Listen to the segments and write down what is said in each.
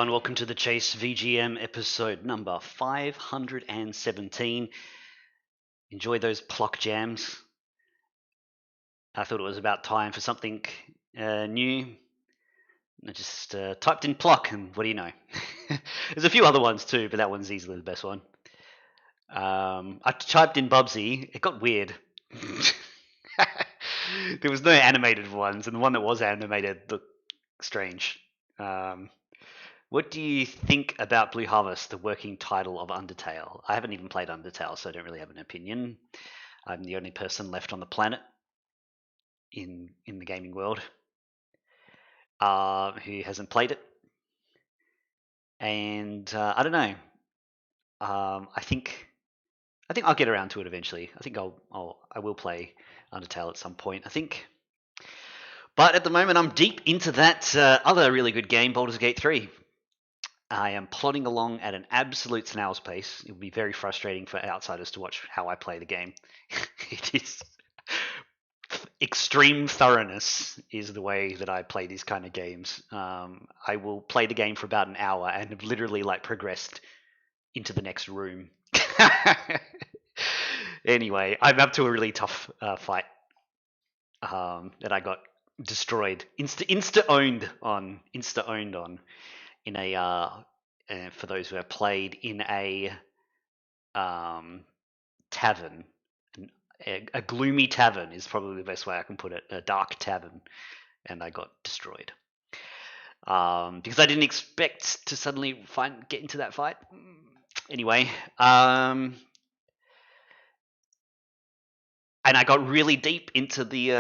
everyone. Welcome to the Chase VGM episode number 517. Enjoy those Plock jams. I thought it was about time for something new. I just typed in Plock, and what do you know? There's a few other ones too, but that one's easily the best one. I typed in Bubsy. It got weird. There was no animated ones, and the one that was animated looked strange. What do you think about Blue Harvest, the working title of Undertale? I haven't even played Undertale, so I don't really have an opinion. I'm the only person left on the planet in the gaming world who hasn't played it, and I don't know. I think I'll get around to it eventually. I think I will play Undertale at some point, I think. But at the moment, I'm deep into that other really good game, Baldur's Gate 3. I am plodding along at an absolute snail's pace. It will be very frustrating for outsiders to watch how I play the game. It is extreme thoroughness is the way that I play these kind of games. I will play the game for about an hour and have literally progressed into the next room. Anyway, I'm up to a really tough fight that I got destroyed, insta owned on in a for those who have played in a tavern. A gloomy tavern is probably the best way I can put it. A dark tavern, and I got destroyed because I didn't expect to suddenly get into that fight. Anyway, and I got really deep into the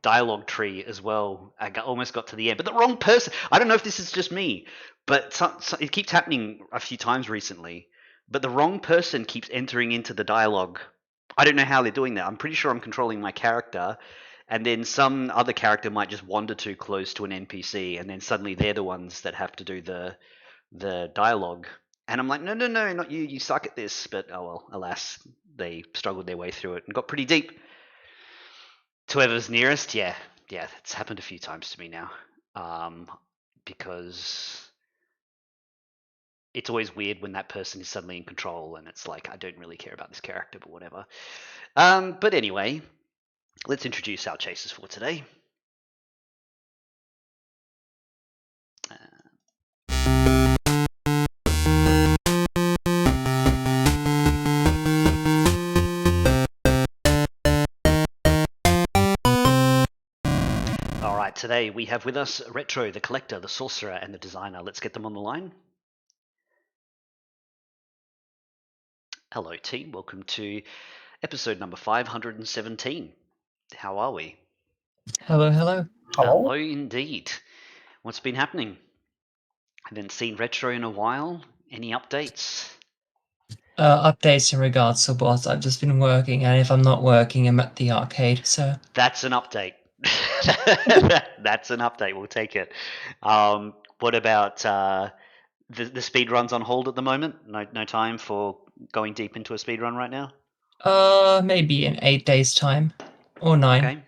dialogue tree as well. Almost got to the end, but the wrong person. I don't know if this is just me, but it keeps happening a few times recently. But the wrong person keeps entering into the dialogue. I don't know how they're doing that. I'm pretty sure I'm controlling my character, and then some other character might just wander too close to an NPC, and then suddenly they're the ones that have to do the dialogue. And I'm like, no, not you. You suck at this. But oh well, alas, they struggled their way through it and got pretty deep. To whoever's nearest, yeah, it's happened a few times to me now. Because it's always weird when that person is suddenly in control, and it's like I don't really care about this character, but whatever. But anyway, let's introduce our chasers for today. Alright, today we have with us Retro, the Collector, the Sorcerer, and the Designer. Let's get them on the line. Hello, team. Welcome to episode number 517. How are we? Hello. Hello, indeed. What's been happening? Haven't seen Retro in a while. Any updates? Updates in regards to what I've just been working, and if I'm not working, I'm at the arcade. So that's an update. That's an update. We'll take it. What about the speed run's on hold at the moment? No time for going deep into a speed run right now. maybe in 8 days' time or 9. Okay.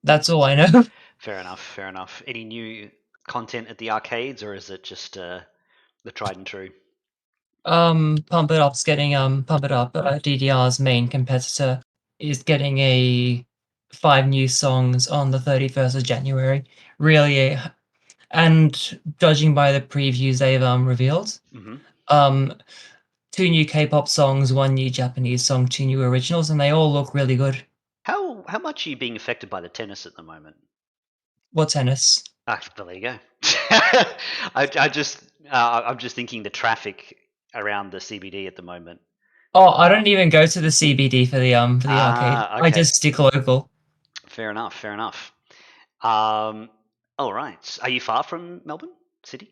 That's all I know. Fair enough. Any new content at the arcades, or is it just the tried and true? Pump It Up's getting Pump It Up. DDR's main competitor is getting 5 new songs on the 31st of January. Really, and judging by the previews they've revealed, 2 new K-pop songs, 1 new Japanese song, 2 new originals, and they all look really good. How much are you being affected by the tennis at the moment? What tennis? Well, there you go. I'm just thinking the traffic around the CBD at the moment. Oh, I don't even go to the CBD for the arcade. Okay. I just stick local. Fair enough. All right. Are you far from Melbourne City?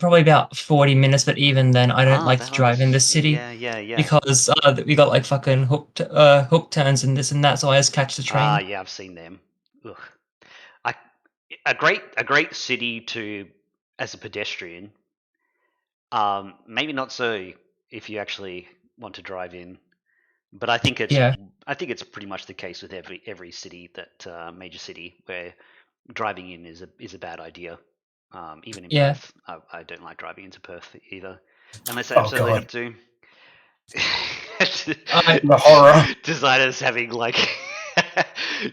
Probably about 40 minutes, but even then, I don't like to drive in the city. Yeah. Because we got like fucking hook turns and this and that, so I just catch the train. Yeah, I've seen them. Ugh. A great city to as a pedestrian. Maybe not so if you actually want to drive in, but I think it's pretty much the case with every city that major city where driving in is a bad idea. Even in Yeah. Perth, I don't like driving into Perth either, unless I Oh absolutely have god, to. the horror. Designers having like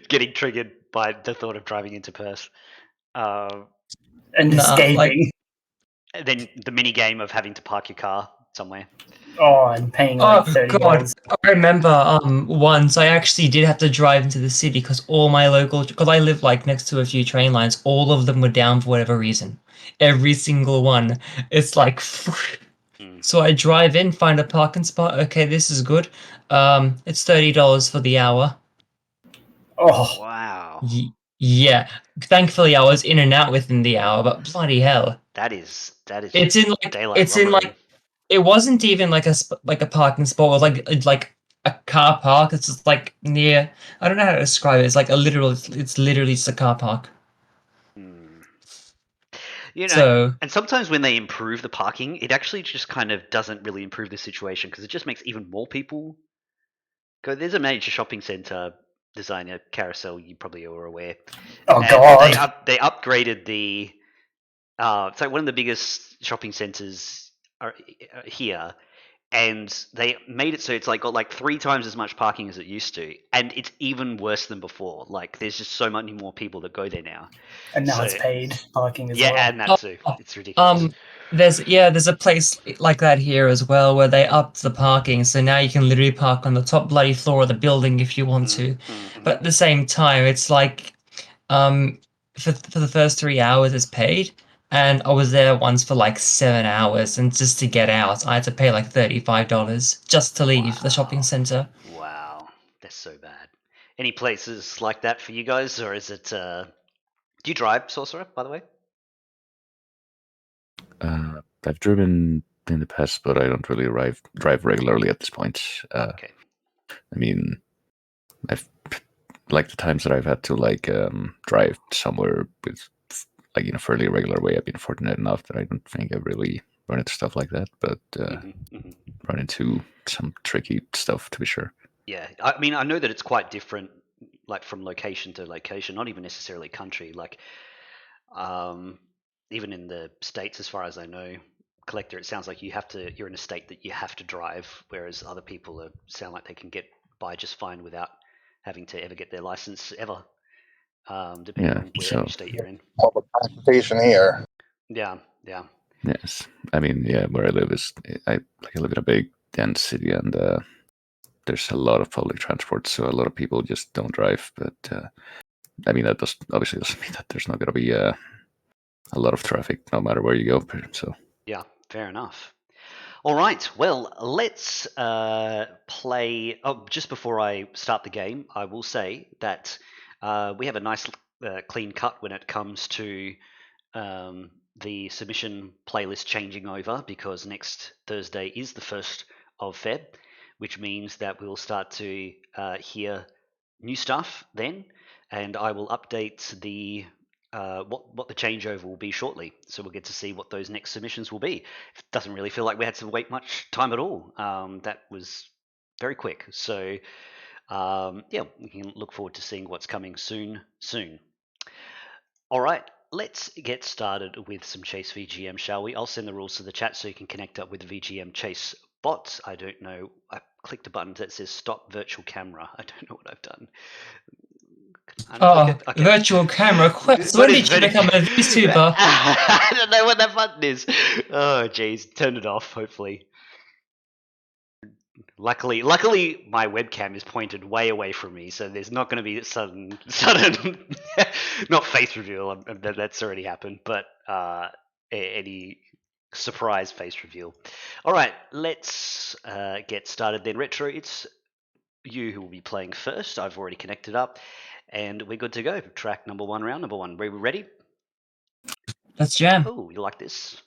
getting triggered by the thought of driving into Perth. And Nah, like escaping. And then the mini game of having to park your car somewhere. Oh, and paying like oh god, $30. I remember once I actually did have to drive into the city because all my local because I live like next to a few train lines, all of them were down for whatever reason. Every single one. It's like Mm. so I drive in, find a parking spot. Okay, this is good. It's $30 for the hour. Oh, Wow, Yeah. Thankfully I was in and out within the hour, but bloody hell. that is It's just in like daylight it's in robbery. like it wasn't even like like a parking spot. It was like a car park. It's just like near. I don't know how to describe it. It's like a literal. It's literally just a car park. Hmm. You know, So and sometimes when they improve the parking, it actually just kind of doesn't really improve the situation because it just makes even more people go. There's a major shopping center designer carousel. You probably are aware, oh and god. they upgraded the. It's like one of the biggest shopping centers here, and they made it so it's like got like 3 times as much parking as it used to, and it's even worse than before. Like there's just so many more people that go there now. And now So it's paid parking as yeah, well. and that oh, too. It's ridiculous. um, there's a place like that here as well where they upped the parking. So now you can literally park on the top bloody floor of the building if you want to. Mm-hmm. But at the same time, it's like Um, for the first 3 hours it's paid, and I was there once for like 7 hours, and just to get out, I had to pay like $35 just to leave the shopping Wow, center. wow, that's so bad. Any places like that for you guys, or is it? Do you drive, Sorcerer? By the way. I've driven in the past, but I don't really drive regularly at this point. Okay. I mean, I've like the times that I've had to like drive somewhere with like in a fairly regular way. I've been fortunate enough that I don't think I've really run into stuff like that, but run into some tricky stuff to be sure. Yeah, I mean, I know that it's quite different, like from location to location, not even necessarily country. Like, even in the States, as far as I know, Collector, it sounds like you're in a state that you have to drive, whereas other people sound like they can get by just fine without having to ever get their license ever, depending Yeah, on so which state you're in. Public transportation here. Yeah, yeah. yes, I mean, yeah, where I live is I live in a big dense city, and there's a lot of public transport, so a lot of people just don't drive. But I mean, that obviously doesn't mean that there's not going to be a lot of traffic no matter where you go. So Yeah, fair enough. All right, well, let's play. Oh, just before I start the game, I will say that we have a nice clean cut when it comes to the submission playlist changing over because next Thursday is the 1st of Feb, which means that we'll start to hear new stuff then, and I will update the what the changeover will be shortly. So we'll get to see what those next submissions will be. It doesn't really feel like we had to wait much time at all. That was very quick. So yeah, we can look forward to seeing what's coming soon. All right, let's get started with some Chase VGM, shall we? I'll send the rules to the chat so you can connect up with the VGM Chase bot. I don't know. I clicked a button that says stop virtual camera. I don't know what I've done. Oh, Unclick it. Okay. virtual camera quest. What When is did you become a VTuber? I don't know what that button is. Oh, jeez. Turn it off, hopefully. Luckily, my webcam is pointed way away from me, so there's not going to be sudden, not face reveal. That's already happened, but any surprise face reveal. All right, let's get started then. Retro, it's you who will be playing first. I've already connected up, and we're good to go. Track number 1, round number 1. Are we ready? Let's jam. Oh, you like this?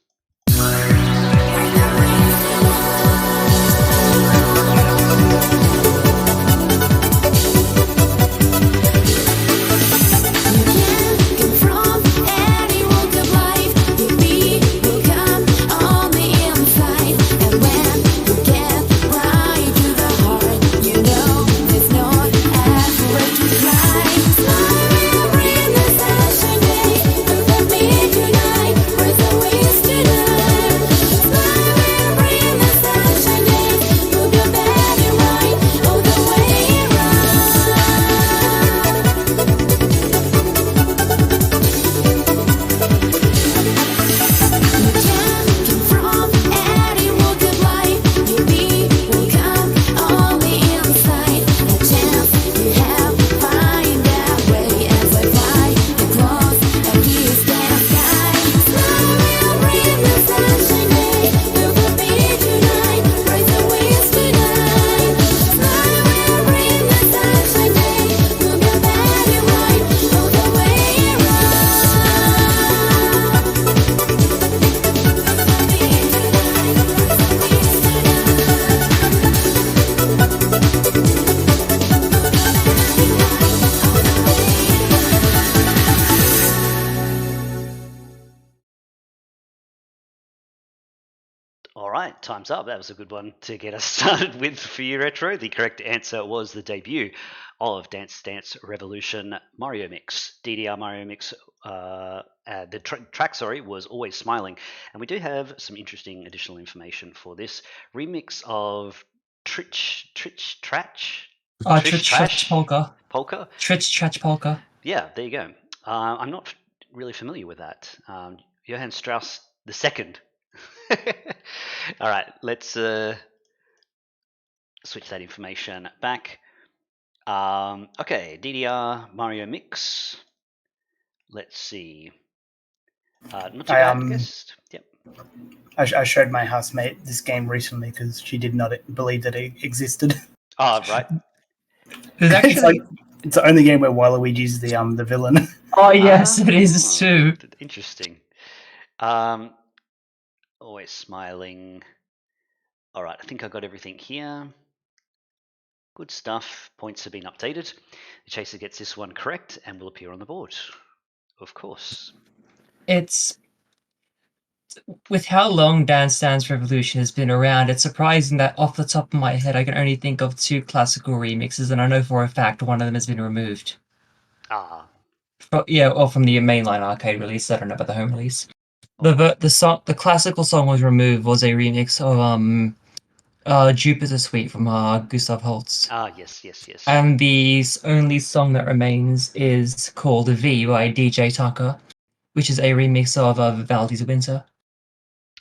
Smile, we'll bring the sunshine. All right, time's up. That was a good one to get us started with for you, Retro. The correct answer was the debut of Dance Dance Revolution Mario Mix. DDR Mario Mix, the track, was Always Smiling. And we do have some interesting additional information for this. Remix of Tritch Trash? Polka. Polka? Tritch Trash Polka. Yeah, there you go. I'm not really familiar with that. Johann Strauss II. All right, let's switch that information back. Okay, DDR Mario Mix. Let's see. Not too bad, I guess. Yep. I showed my housemate this game recently because she did not believe that it existed. Oh, right. There's actually it's the only game where Waluigi's the villain. Oh yes, it is too. Interesting. Always Smiling. All right, I think I got everything here. Good stuff. Points have been updated. The chaser gets this one correct and will appear on the board. Of course. It's with how long Dance Dance Revolution has been around, it's surprising that off the top of my head I can only think of 2 classical remixes, and I know for a fact one of them has been removed. Or from the mainline arcade release. I don't know about the home release. The classical song was removed was a remix of Jupiter Suite from Gustav Holst. Yes. And the only song that remains is called V by DJ Tucker, which is a remix of Vivaldi's Winter.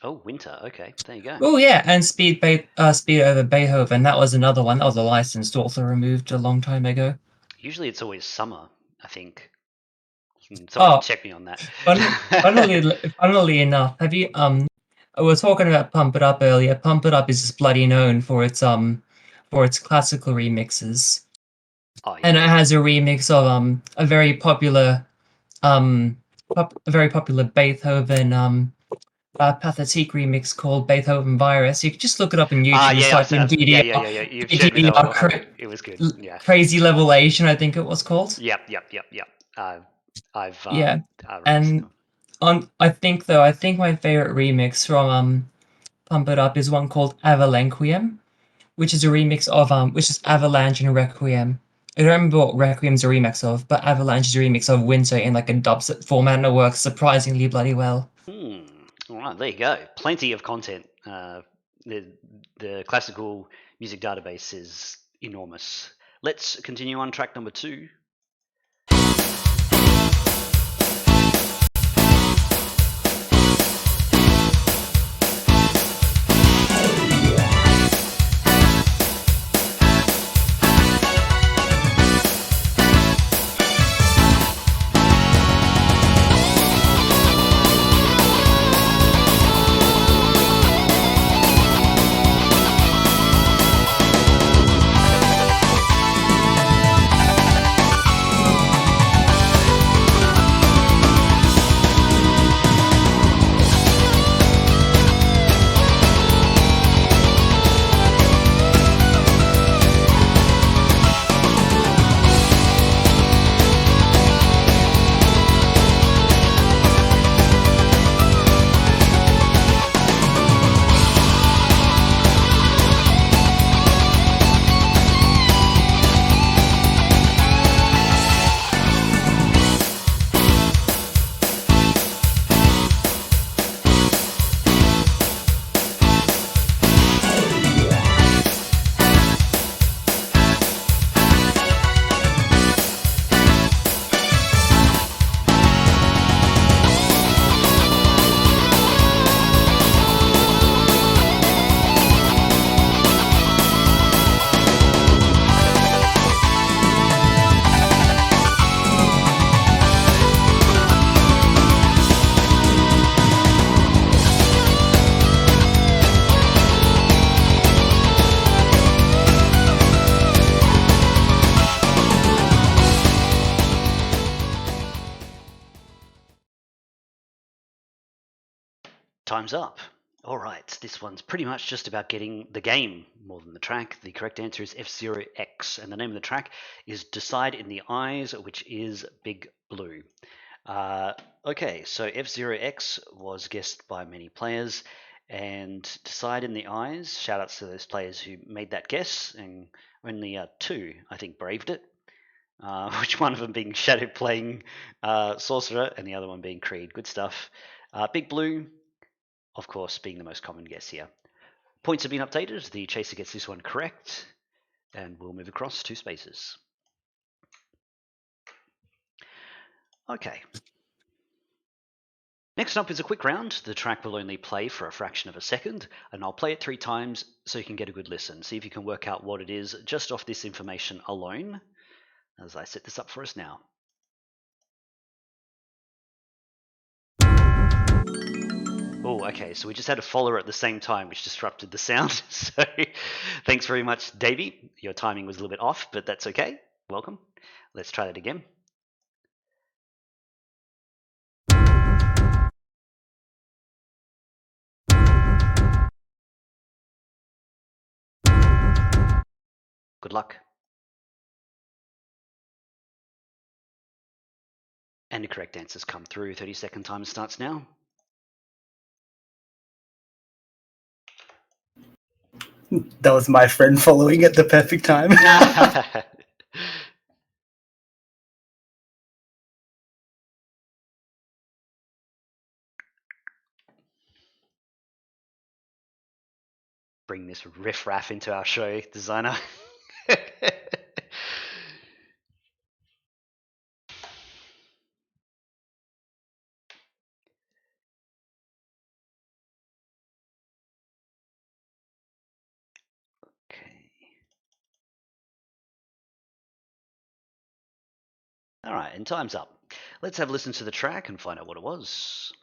Oh, Winter. Okay, there you go. Oh yeah, and Speed Over Beethoven. That was another one. That was a licensed, also removed a long time ago. Usually it's always Summer, I think. Someone can check me on that. Funnily enough, have you we were talking about Pump It Up earlier. Pump It Up is just bloody known for its classical remixes. Oh, yeah. And it has a remix of a very popular Beethoven Pathetique remix called Beethoven Virus. You can just look it up on YouTube. Yeah. You've showed me that one. It was good. Yeah. Crazy Levelation, I think it was called. Yep. I've and I think my favorite remix from Pump It Up is one called Avalanquiem, which is a remix of which is Avalanche and Requiem. I don't remember what Requiem's a remix of, but Avalanche is a remix of Winter in like a dubstep format, and it works surprisingly bloody well. All right, there you go. Plenty of content. The classical music database is enormous. Let's continue on track number 2. Time's up. All right, this one's pretty much just about getting the game more than the track. The correct answer is F-Zero X, and the name of the track is Decide in the Eyes, which is Big Blue. Okay, so F-Zero X was guessed by many players, and decide in the eyes. Shout outs to those players who made that guess, and only 2, I think, braved it. Which one of them being Shadow playing Sorcerer, and the other one being Creed. Good stuff. Big Blue, of course, being the most common guess here. Points have been updated. The Chaser gets this one correct, and we'll move across 2 spaces. Okay. Next up is a quick round. The track will only play for a fraction of a second, and I'll play it 3 times so you can get a good listen. See if you can work out what it is just off this information alone, as I set this up for us now. Oh, okay, so we just had a follower at the same time, which disrupted the sound. So thanks very much, Davey. Your timing was a little bit off, but that's okay. Welcome. Let's try that again. Good luck. And the correct answers come through. 30-second timer starts now. That was my friend following at the perfect time. Bring this riff-raff into our show, designer. All right, and time's up. Let's have a listen to the track and find out what it was.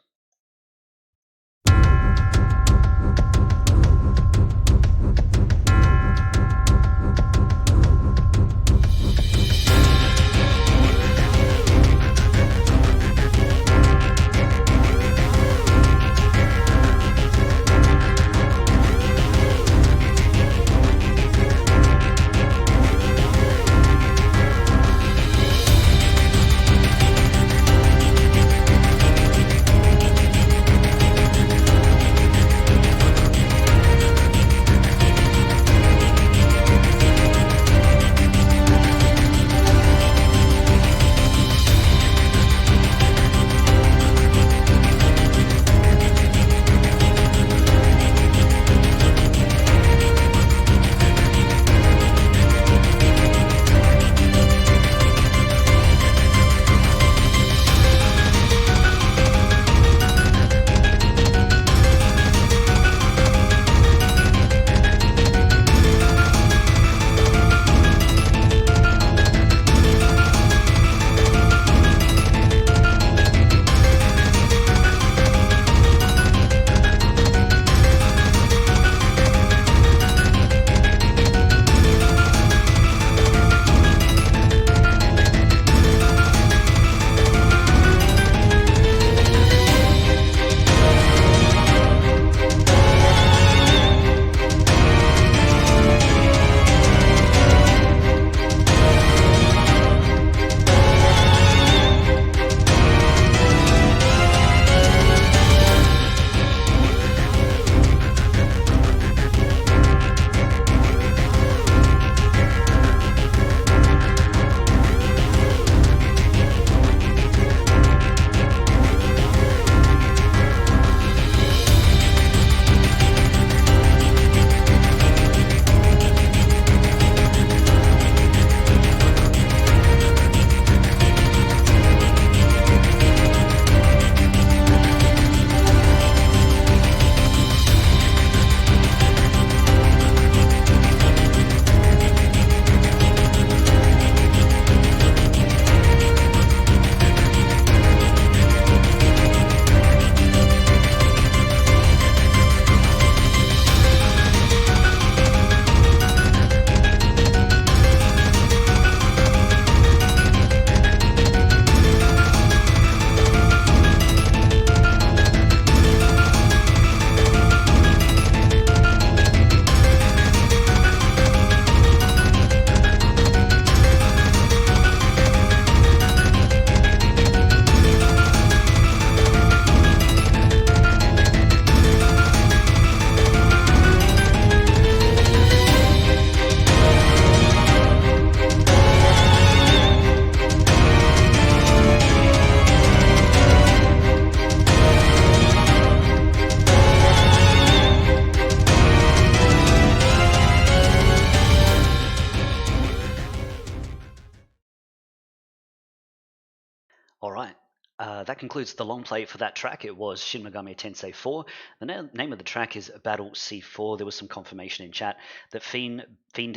That concludes the long play for that track. It was Shin Megami Tensei 4. The name of the track is Battle C4. There was some confirmation in chat that Fiend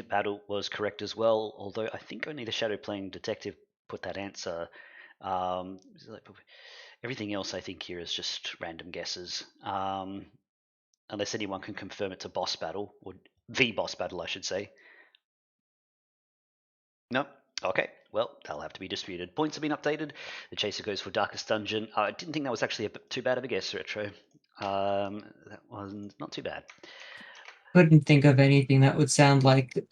Battle was correct as well, although I think only the Shadow Playing Detective put that answer. Everything else I think here is just random guesses. Unless anyone can confirm it's a boss battle, or the boss battle, I should say. No? Okay, well, that'll have to be disputed. Points have been updated. The chaser goes for Darkest Dungeon. I didn't think that was actually too bad of a guess, Retro. That was not too bad. Couldn't think of anything that would sound like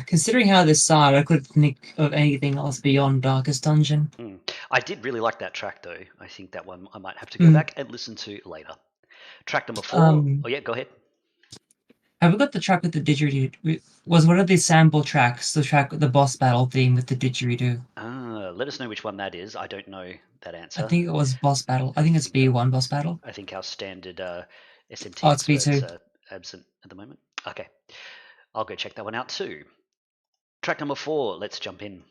considering how this started, I couldn't think of anything else beyond Darkest Dungeon. I did really like that track though. I think that one I might have to go back and listen to later. Track number 4. Oh yeah, go ahead. Have we got the track with the didgeridoo? Was one of these sample tracks the track with the boss battle theme with the didgeridoo? Let us know which one that is. I don't know that answer. I think it was boss battle. I think it's B1 boss battle. I think our standard SMT Oh, it's experts B2. are absent at the moment. Okay, I'll go check that one out too. Track number 4. Let's jump in.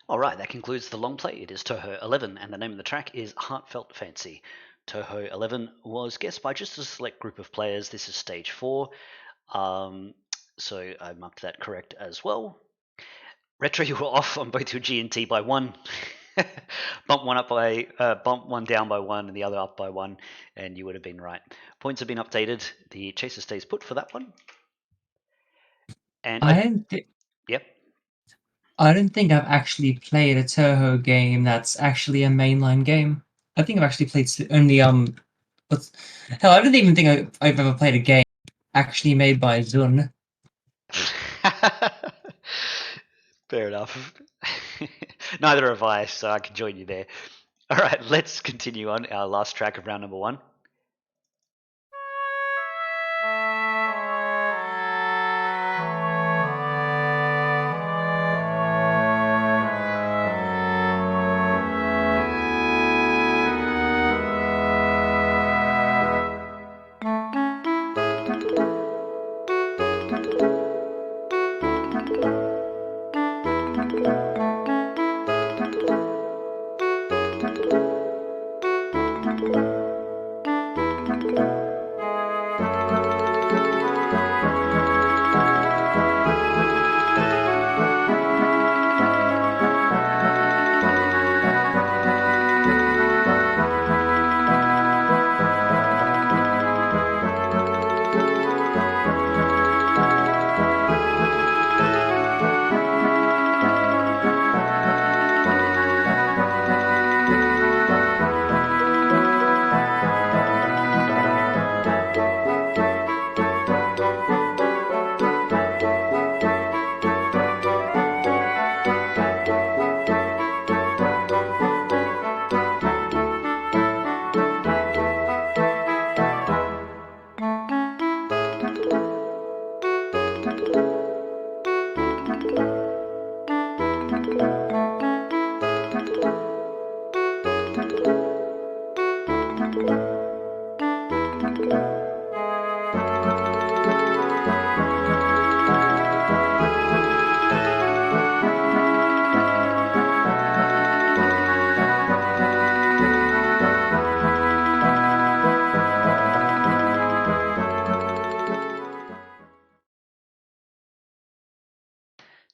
All right, that concludes the long play. It is Toho 11, and the name of the track is Heartfelt Fancy. Toho 11 was guessed by just a select group of players. This is stage 4, so I marked that correct as well. Retro, you were off on both your G and T by 1. Bump one down by 1, and the other up by 1, and you would have been right. Points have been updated. The chaser stays put for that one. And yep. I don't think I've actually played a Toho game that's actually a mainline game. I think I've actually played only hell, I don't even think I've ever played a game actually made by Zun. Fair enough. Neither have I, so I can join you there. All right, let's continue on our last track of round number 1.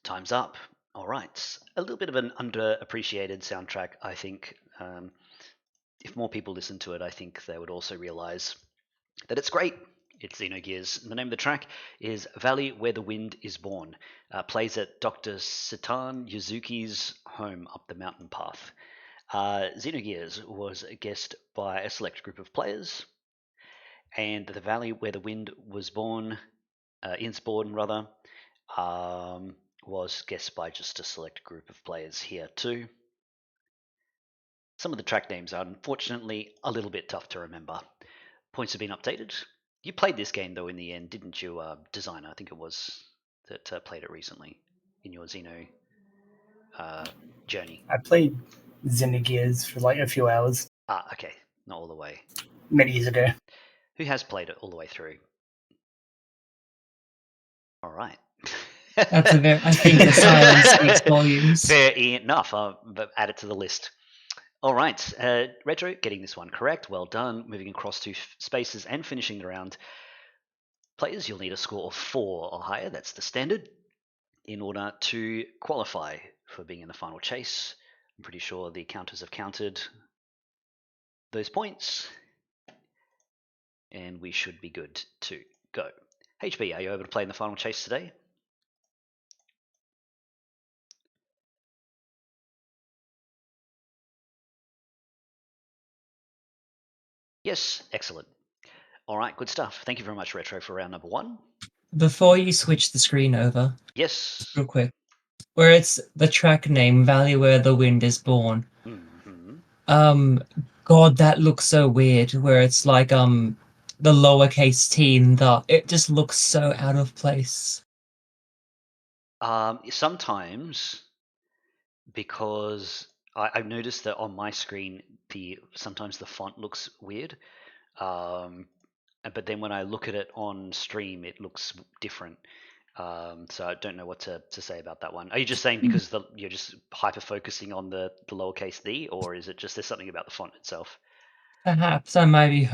Time's up. All right. A little bit of an underappreciated soundtrack, I think. If more people listen to it, I think they would also realize that it's great. It's Xenogears. The name of the track is Valley Where the Wind is Born. Plays at Dr. Sitan Yuzuki's home up the mountain path. Xenogears was guessed by a select group of players, and the Valley Where the Wind was Born, was guessed by just a select group of players here too. Some of the track names are unfortunately a little bit tough to remember. Points have been updated. You played this game though in the end, didn't you, Designer? I think it was that played it recently in your Xeno journey. I played Xenogears for like a few hours Ah, okay, not all the way. many years ago. Who has played it all the way through? All right. That's I think the silence speaks volumes. Fair enough. But add it to the list. All right, Retro, getting this one correct. Well done. Moving across 2 spaces and finishing the round. Players, you'll need a score of 4 or higher. That's the standard in order to qualify for being in the final chase. I'm pretty sure the counters have counted those points, and we should be good to go. HB, are you able to play in the final chase today? Yes, excellent. All right, good stuff. Thank you very much, Retro, for round number 1. Before you switch the screen over, Yes. real quick, where it's the track name Valley Where the Wind is Born. Mm-hmm. God, that looks so weird. Where it's like the lowercase t in the. It just looks so out of place. Sometimes, because I've noticed that on my screen, sometimes the font looks weird. But then when I look at it on stream, it looks different. So I don't know what to say about that one. Are you just saying because you're just hyper focusing on the lowercase the, or is it just there's something about the font itself? Perhaps I might be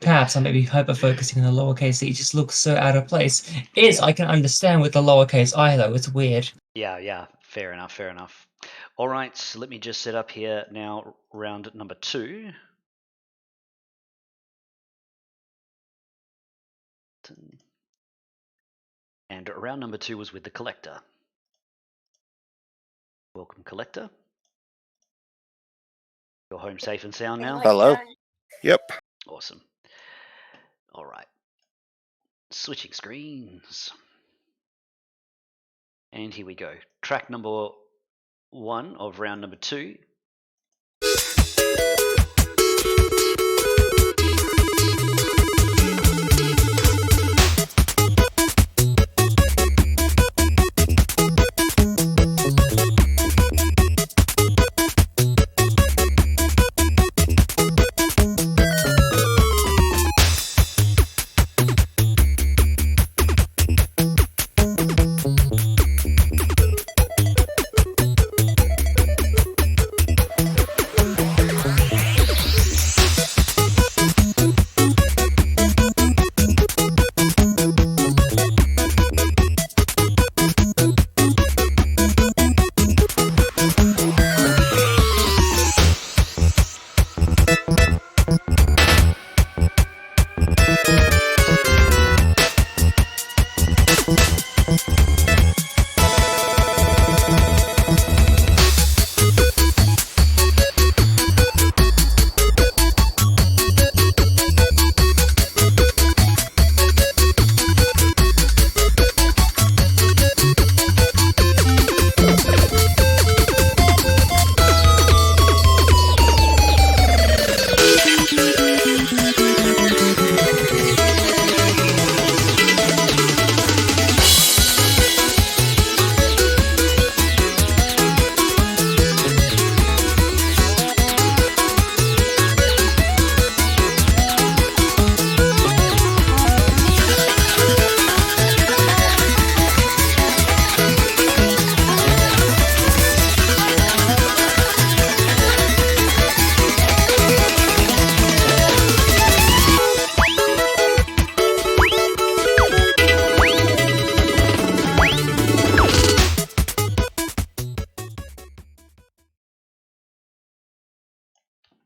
perhaps I may be hyper focusing on the lowercase. It just looks so out of place. I can understand with the lowercase I though. It's weird. Yeah. Fair enough. All right, so let me just set up here now. Round number 2. And round number 2 was with the collector. Welcome, collector. You're home safe and sound now? Hello? Yep. Awesome. All right. Switching screens. And here we go. Track number 1 of round number 2.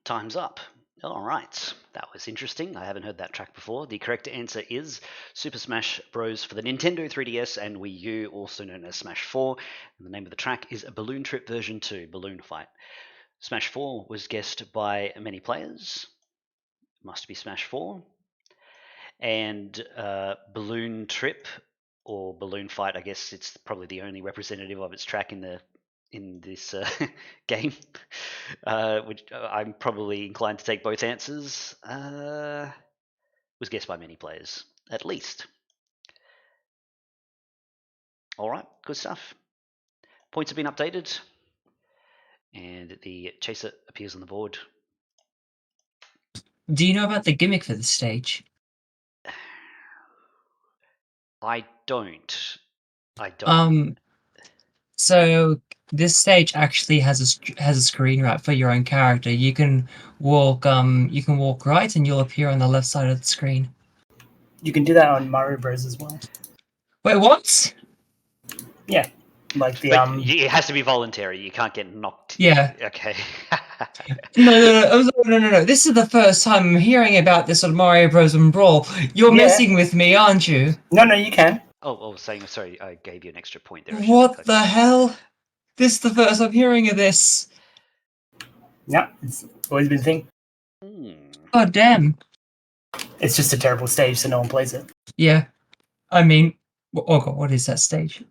Time's up. All right, that was interesting. I haven't heard that track before. The correct answer is Super Smash Bros. For the Nintendo 3DS and Wii U, also known as Smash 4. And the name of the track is Balloon Trip version 2, Balloon Fight. Smash 4 was guessed by many players. Must be Smash 4. And Balloon Trip or Balloon Fight, I guess it's probably the only representative of its track in this game, which I'm probably inclined to take both answers, was guessed by many players, at least. All right, good stuff. Points have been updated, and the chaser appears on the board. Do you know about the gimmick for this stage? I don't. So this stage actually has a screen wrap for your own character. You can walk right, and you'll appear on the left side of the screen. You can do that on Mario Bros as well. Wait, what? Yeah, like the But it has to be voluntary. You can't get knocked. Yeah. Okay. No. This is the first time I'm hearing about this on Mario Bros. And Brawl. You're messing with me, aren't you? No, you can. Sorry, I gave you an extra point there. What the hell? This is the first I'm hearing of this. Yeah, it's always been a thing. God damn. It's just a terrible stage, so no one plays it. Yeah. I mean, oh god, what is that stage?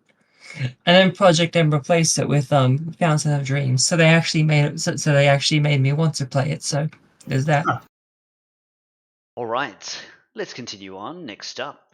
And then Project M replaced it with Fountain of Dreams. So they actually made it. So they actually made me want to play it. So there's that. Huh. All right, let's continue on. Next up.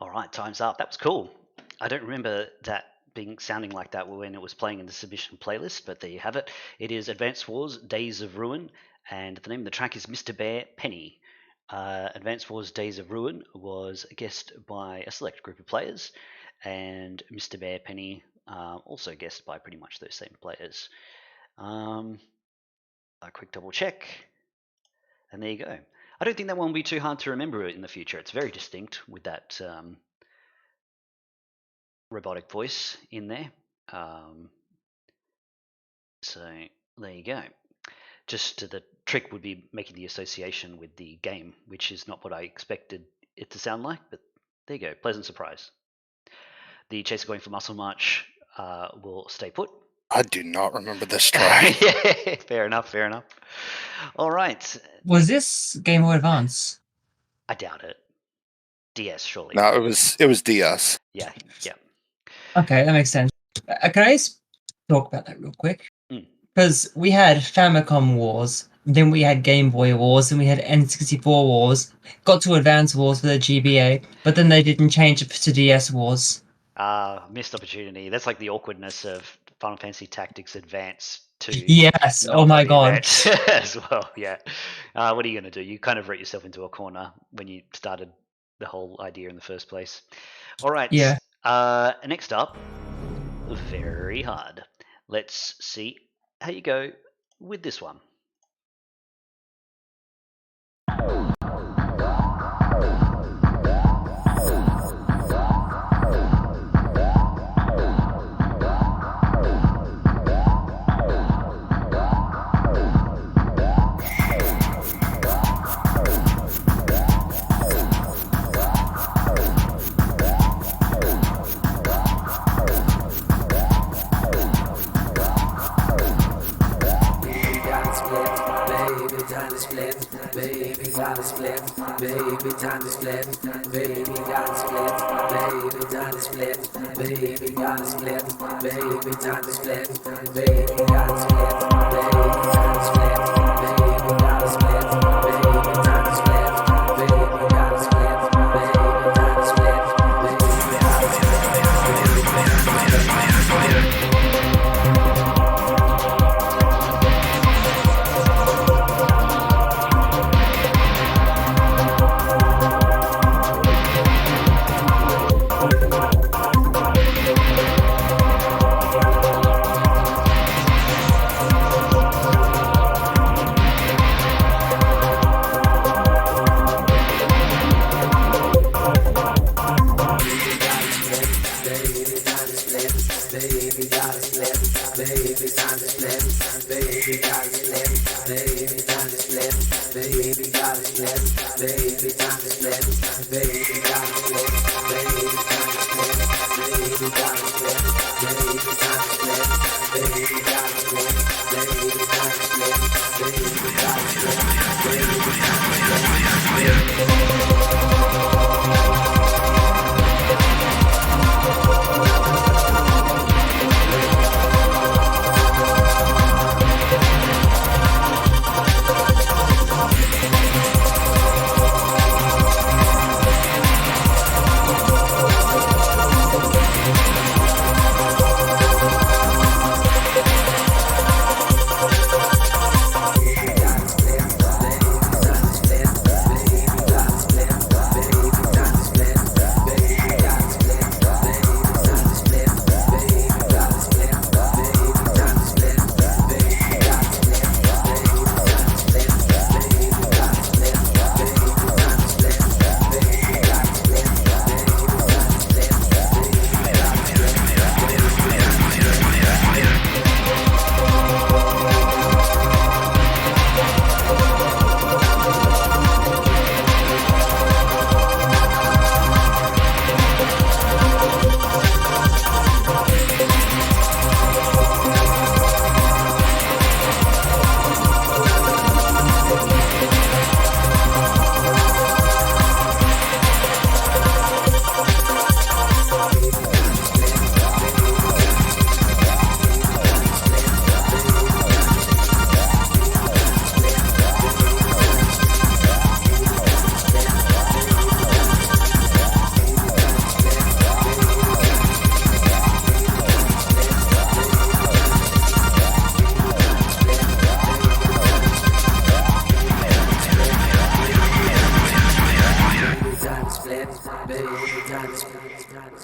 All right, time's up. That was cool. I don't remember that sounding like that when it was playing in the submission playlist, but there you have it. It is Advance Wars Days of Ruin, and the name of the track is Mr. Bear Penny. Advance Wars Days of Ruin was guessed by a select group of players, and Mr. Bear Penny also guessed by pretty much those same players. A quick double check, and there you go. I don't think that one will be too hard to remember in the future. It's very distinct with that robotic voice in there. So there you go. Just the trick would be making the association with the game, which is not what I expected it to sound like, but there you go. Pleasant surprise. The Chaser Going for Muscle March will stay put. I do not remember this track. Yeah, fair enough. All right. Was this Game Boy Advance? I doubt it. DS, surely. No, it was DS. Yeah. Okay, that makes sense. Can I just talk about that real quick? Mm. Because we had Famicom Wars, then we had Game Boy Wars, and we had N64 Wars. Got to Advance Wars for the GBA, but then they didn't change it to DS Wars. Missed opportunity. That's like the awkwardness of Final Fantasy Tactics Advance 2. Yes, not oh my the god. Advance as well, yeah. What are you going to do? You kind of wrote yourself into a corner when you started the whole idea in the first place. All right. Yeah. Next up, very hard. Let's see how you go with this one.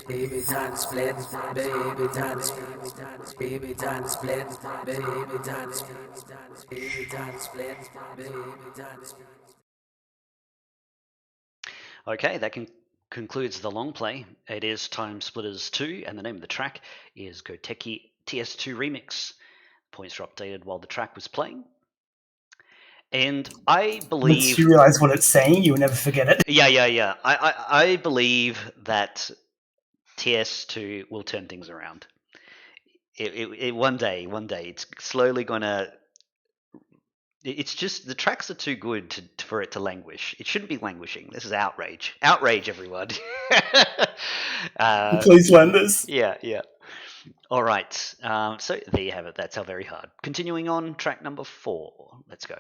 baby time to split, baby time to split, baby time to split, baby time to split, baby time to split, baby time to split. Okay, that concludes the long play. It is Time Splitters 2, and the name of the track is Goteki TS2 Remix. Points were updated while the track was playing. And I believe... Once you realise what it's saying, you'll never forget it. Yeah. I believe that TS2 will turn things around. One day, it's slowly gonna... It's just the tracks are too good for it to languish. It shouldn't be languishing. This is outrage. Outrage, everyone. Please learn this. Yeah. All right. So there you have it. That's our very hard. Continuing on, track number 4. Let's go.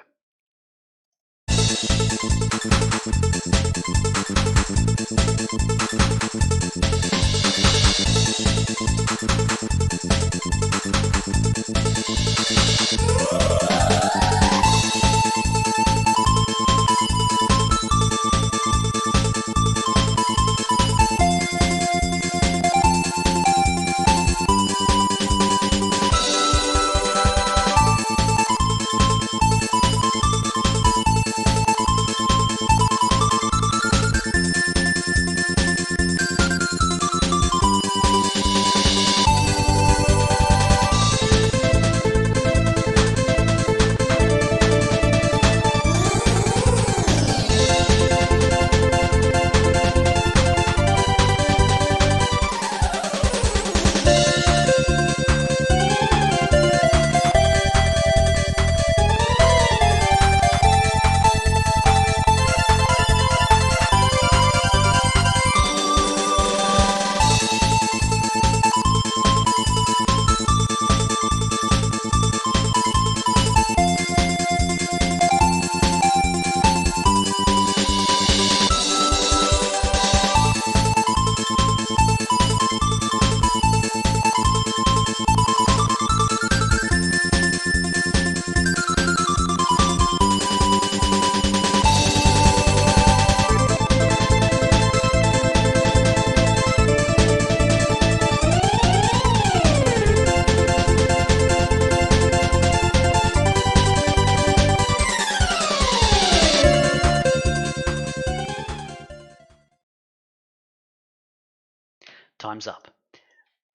Time's up.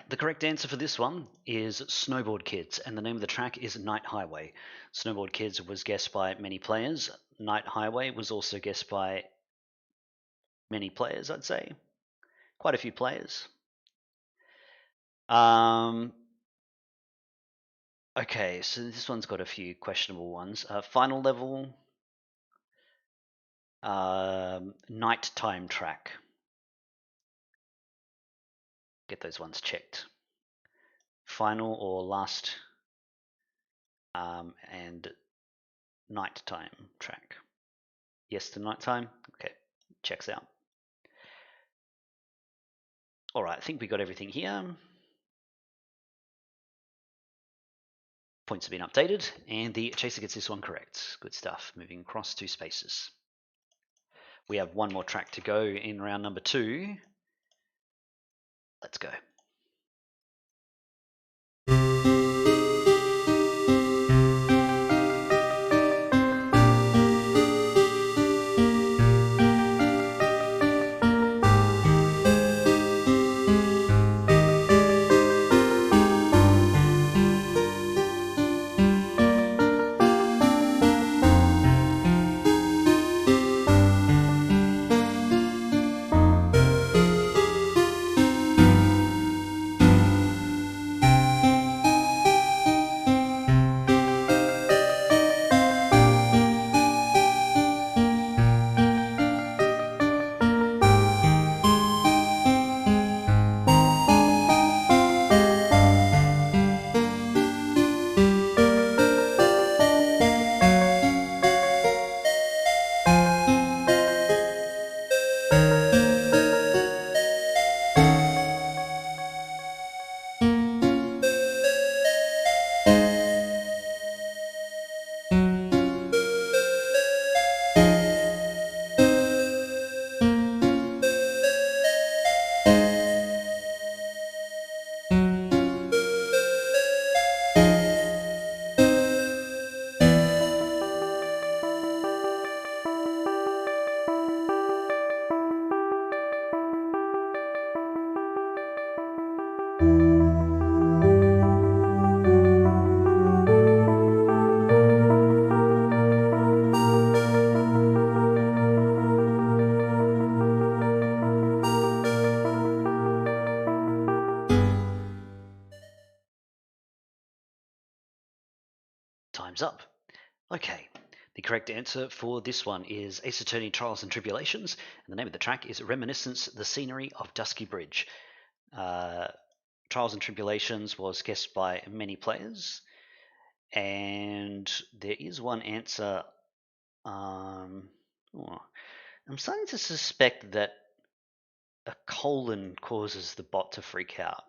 The correct answer for this one is Snowboard Kids, and the name of the track is Night Highway. Snowboard Kids was guessed by many players. Night Highway was also guessed by many players, I'd say. Quite a few players. Okay, so this one's got a few questionable ones. Final level, nighttime track. Get those ones checked. Final or last, and nighttime track. Yes to nighttime. Okay, checks out. All right, I think we got everything here. Points have been updated, and the chaser gets this one correct. Good stuff. Moving across 2 spaces. We have one more track to go in round number 2. Let's go. Time's up. Okay. The correct answer for this one is Ace Attorney Trials and Tribulations, and the name of the track is Reminiscence, the Scenery of Dusky Bridge. Trials and Tribulations was guessed by many players, and there is one answer. I'm starting to suspect that a colon causes the bot to freak out.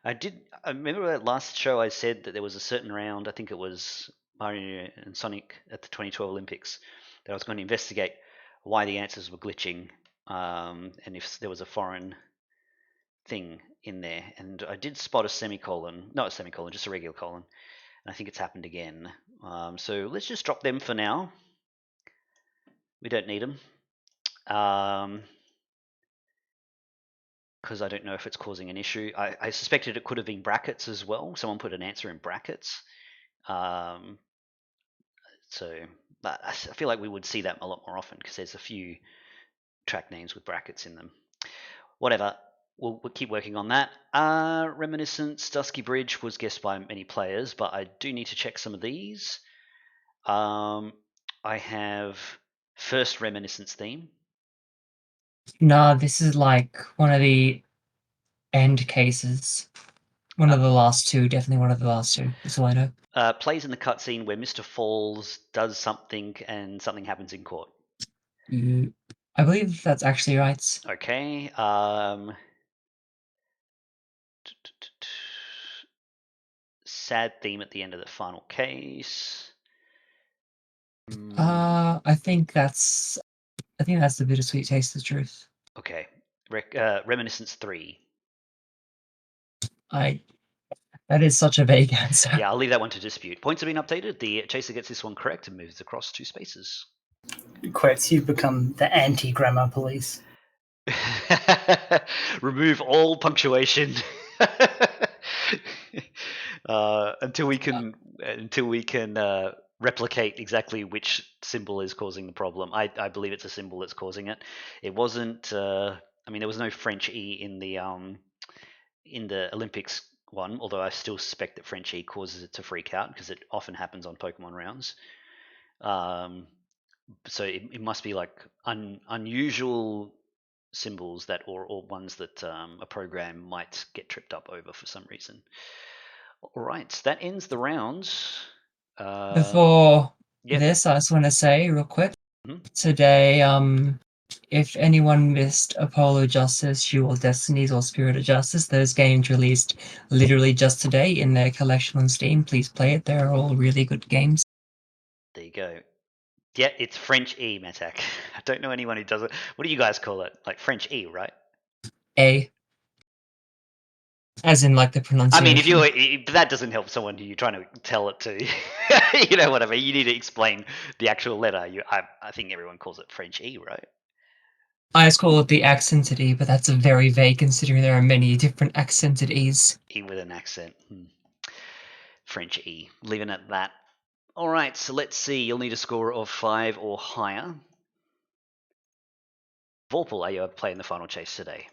I remember that last show I said that there was a certain round, I think it was Mario and Sonic at the 2012 Olympics, that I was going to investigate why the answers were glitching, and if there was a foreign thing in there. And I did spot a semicolon, not a semicolon, just a regular colon. And I think it's happened again. So let's just drop them for now. We don't need them. Because I don't know if it's causing an issue. I suspected it could have been brackets as well. Someone put an answer in brackets. So but I feel like we would see that a lot more often because there's a few track names with brackets in them. Whatever. We'll keep working on that. Reminiscence, Dusky Bridge was guessed by many players, but I do need to check some of these. I have first Reminiscence theme. Nah, this is like one of the end cases. One of the last two, definitely one of the last two. That's all I know. Plays in the cutscene where Mr. Falls does something and something happens in court. I believe that's actually right. Okay. Sad theme at the end of the final case. I think that's the bittersweet taste of truth. Okay. Reminiscence 3. That is such a vague answer. Yeah, I'll leave that one to dispute. Points have been updated. The chaser gets this one correct and moves across 2 spaces. Quotes, you've become the anti-grammar police. Remove all punctuation until we can replicate exactly which symbol is causing the problem. I believe it's a symbol that's causing it. It wasn't. There was no French E in the Olympics one, although I still suspect that French E causes it to freak out because it often happens on Pokemon rounds. So it must be like unusual symbols that or ones that a program might get tripped up over for some reason. All right, that ends the rounds. Before this, I just want to say real quick, today, if anyone missed Apollo Justice, Dual Destinies, or Spirit of Justice, those games released literally just today in their collection on Steam. Please play it. They're all really good games. There you go. Yeah, it's French E, Matak. I don't know anyone who does it. What do you guys call it? Like French E, right? A. As in, like, the pronunciation. But that doesn't help someone who you're trying to tell it to. You know what I mean? You need to explain the actual letter. I think everyone calls it French E, right? I just call it the accented E, but that's very vague considering there are many different accented E's. E with an accent. French E. Leaving it at that. All right, so let's see. You'll need a score of 5 or higher. Vorpal, are you playing the final chase today?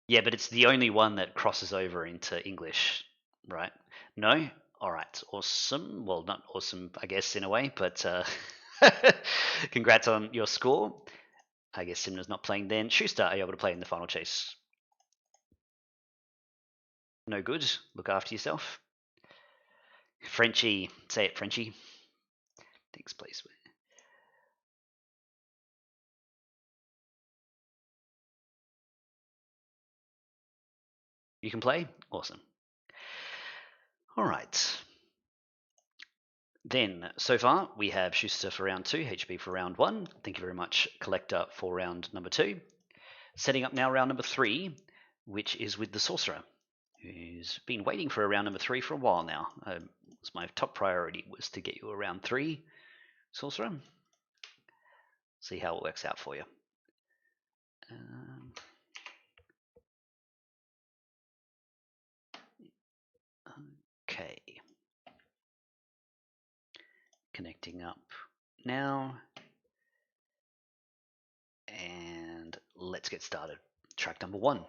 Yeah, but it's the only one that crosses over into English, right? No? All right, awesome. Well, not awesome, I guess, in a way, but congrats on your score. I guess Simna's not playing then. Schuster, are you able to play in the final chase? No good. Look after yourself. Frenchie, say it, Frenchie. Thanks, please. You can play? Awesome. All right. Then, so far, we have Schuster for round 2, HB for round 1. Thank you very much, Collector, for round number 2. Setting up now round number 3, which is with the Sorcerer, who's been waiting for a round number 3 for a while now. My top priority was to get you a round 3, Sorcerer. See how it works out for you. Okay. Connecting up now. And let's get started. Track number 1.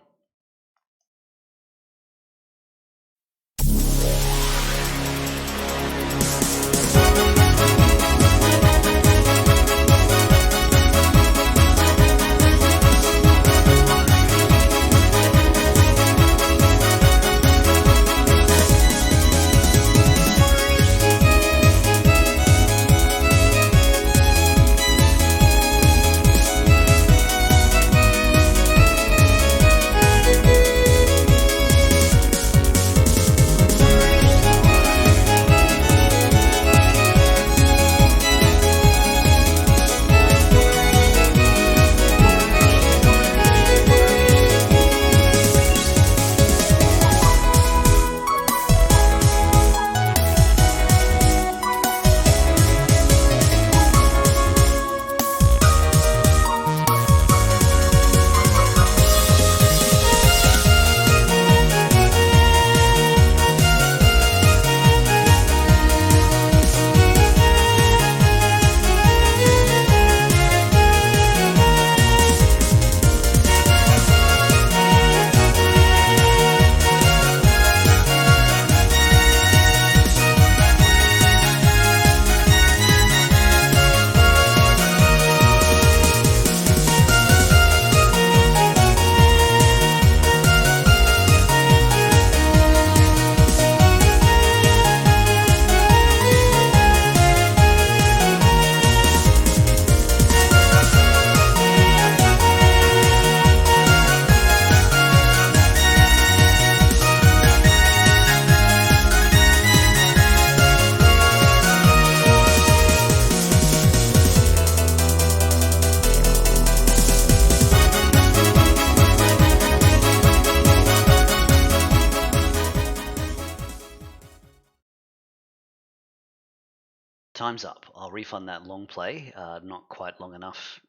Time's up. I'll refund that long play. Not quite long enough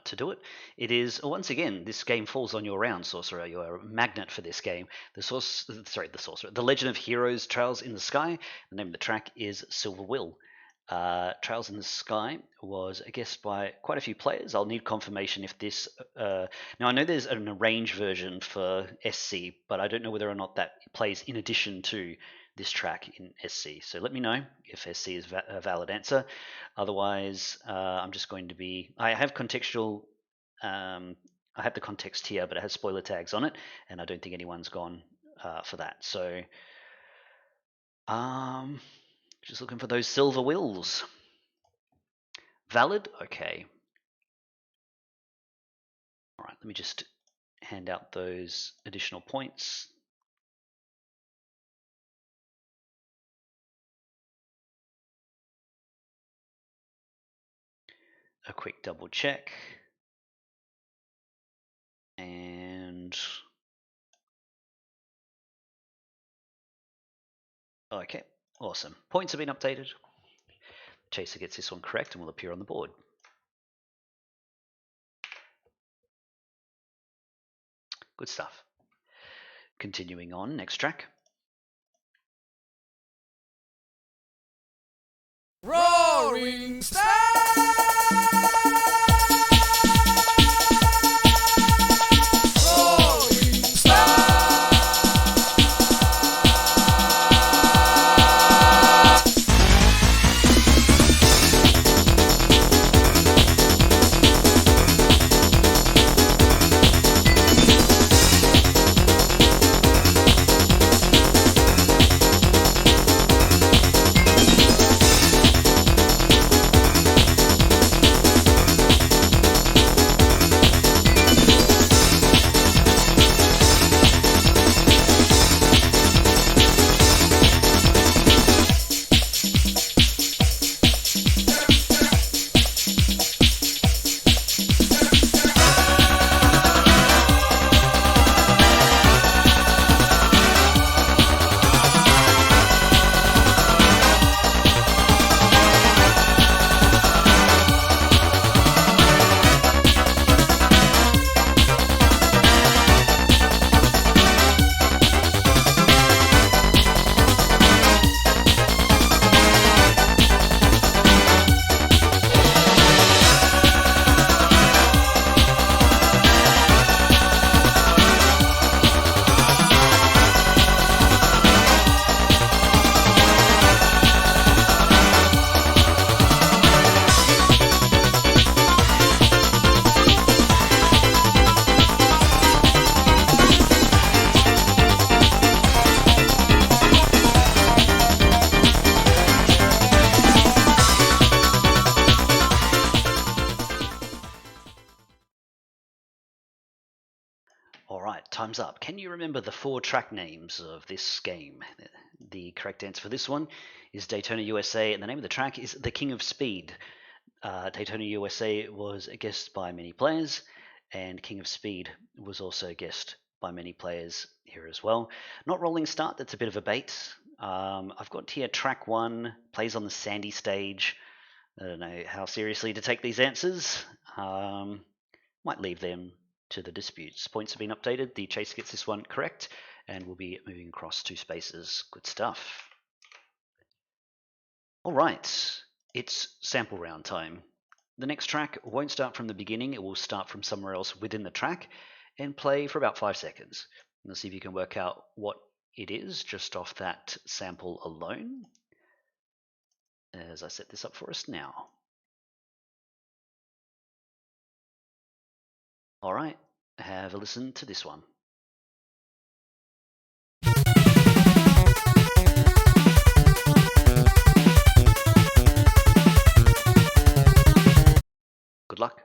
to do it. It is, once again, this game falls on your round, Sorcerer. You're a magnet for this game. The Sorcerer. The Legend of Heroes Trails in the Sky. The name of the track is Silver Will. Trails in the Sky was guessed by quite a few players. I'll need confirmation if this... now, I know there's an arranged version for SC, but I don't know whether or not that plays in addition to this track in SC. So let me know if SC is a valid answer. Otherwise, I'm just going to be... I have contextual... I have the context here, but it has spoiler tags on it, and I don't think anyone's gone for that. So, just looking for those silver wills. Valid? Okay. All right, let me just hand out those additional points. A quick double check. And okay, awesome. Points have been updated. Chaser gets this one correct and will appear on the board. Good stuff. Continuing on, next track. Roaring Star! All right, time's up. Can you remember the 4 track names of this game? The correct answer for this one is Daytona USA, and the name of the track is The King of Speed. Daytona USA was guessed by many players, and King of Speed was also guessed by many players here as well. Not Rolling Start, that's a bit of a bait. I've got here track 1, plays on the sandy stage. I don't know how seriously to take these answers. Might leave them to the disputes. Points have been updated. The chaser gets this one correct, and we'll be moving across 2 spaces. Good stuff. All right, it's sample round time. The next track won't start from the beginning. It will start from somewhere else within the track and play for about 5 seconds. Let's see if you can work out what it is just off that sample alone, as I set this up for us now. All right, have a listen to this one. Good luck.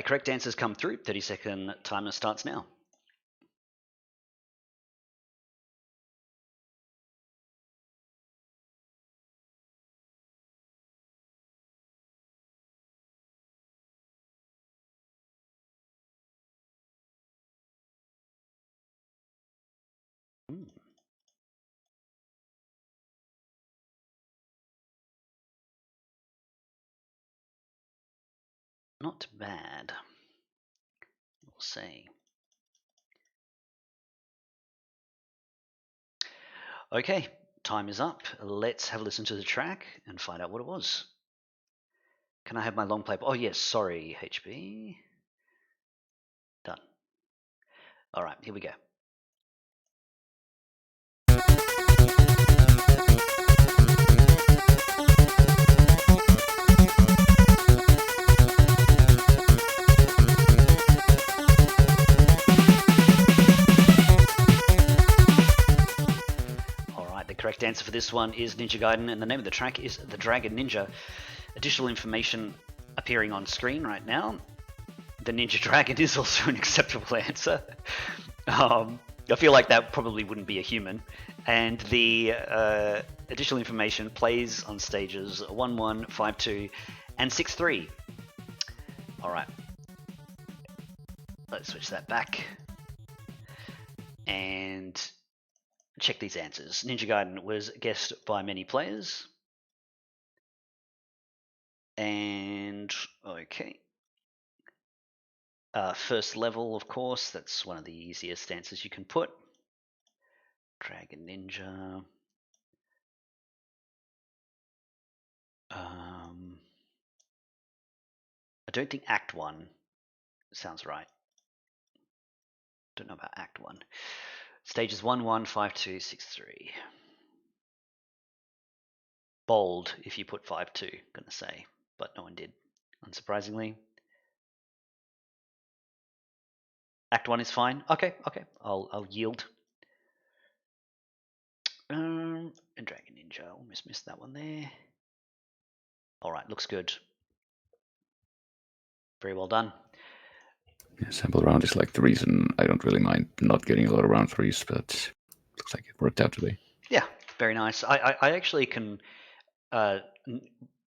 Correct answers come through. 30-second timer starts now. Not bad, we'll see. Okay, time is up. Let's have a listen to the track and find out what it was. Can I have my long play? Oh yes, sorry, HB. Done. All right, here we go. The correct answer for this one is Ninja Gaiden, and the name of the track is The Dragon Ninja. Additional information appearing on screen right now. The Ninja Dragon is also an acceptable answer. I feel like that probably wouldn't be a human. And the additional information plays on stages 1-1, 5-2, and 6-3. All right. Let's switch that back. And check these answers. Ninja Gaiden was guessed by many players. And, okay. First level, of course, that's one of the easiest answers you can put. Dragon Ninja. I don't think Act 1 sounds right. Don't know about Act 1. Stages 1-1, 5-2, 6-3. Bold if you put 5-2, gonna say, but no one did, unsurprisingly. Act 1 is fine. Okay, I'll yield. And Dragon Ninja, almost missed that one there. All right, looks good. Very well done. Sample round is like the reason I don't really mind not getting a lot of round 3s, but looks like it worked out today. Yeah, very nice. I actually can.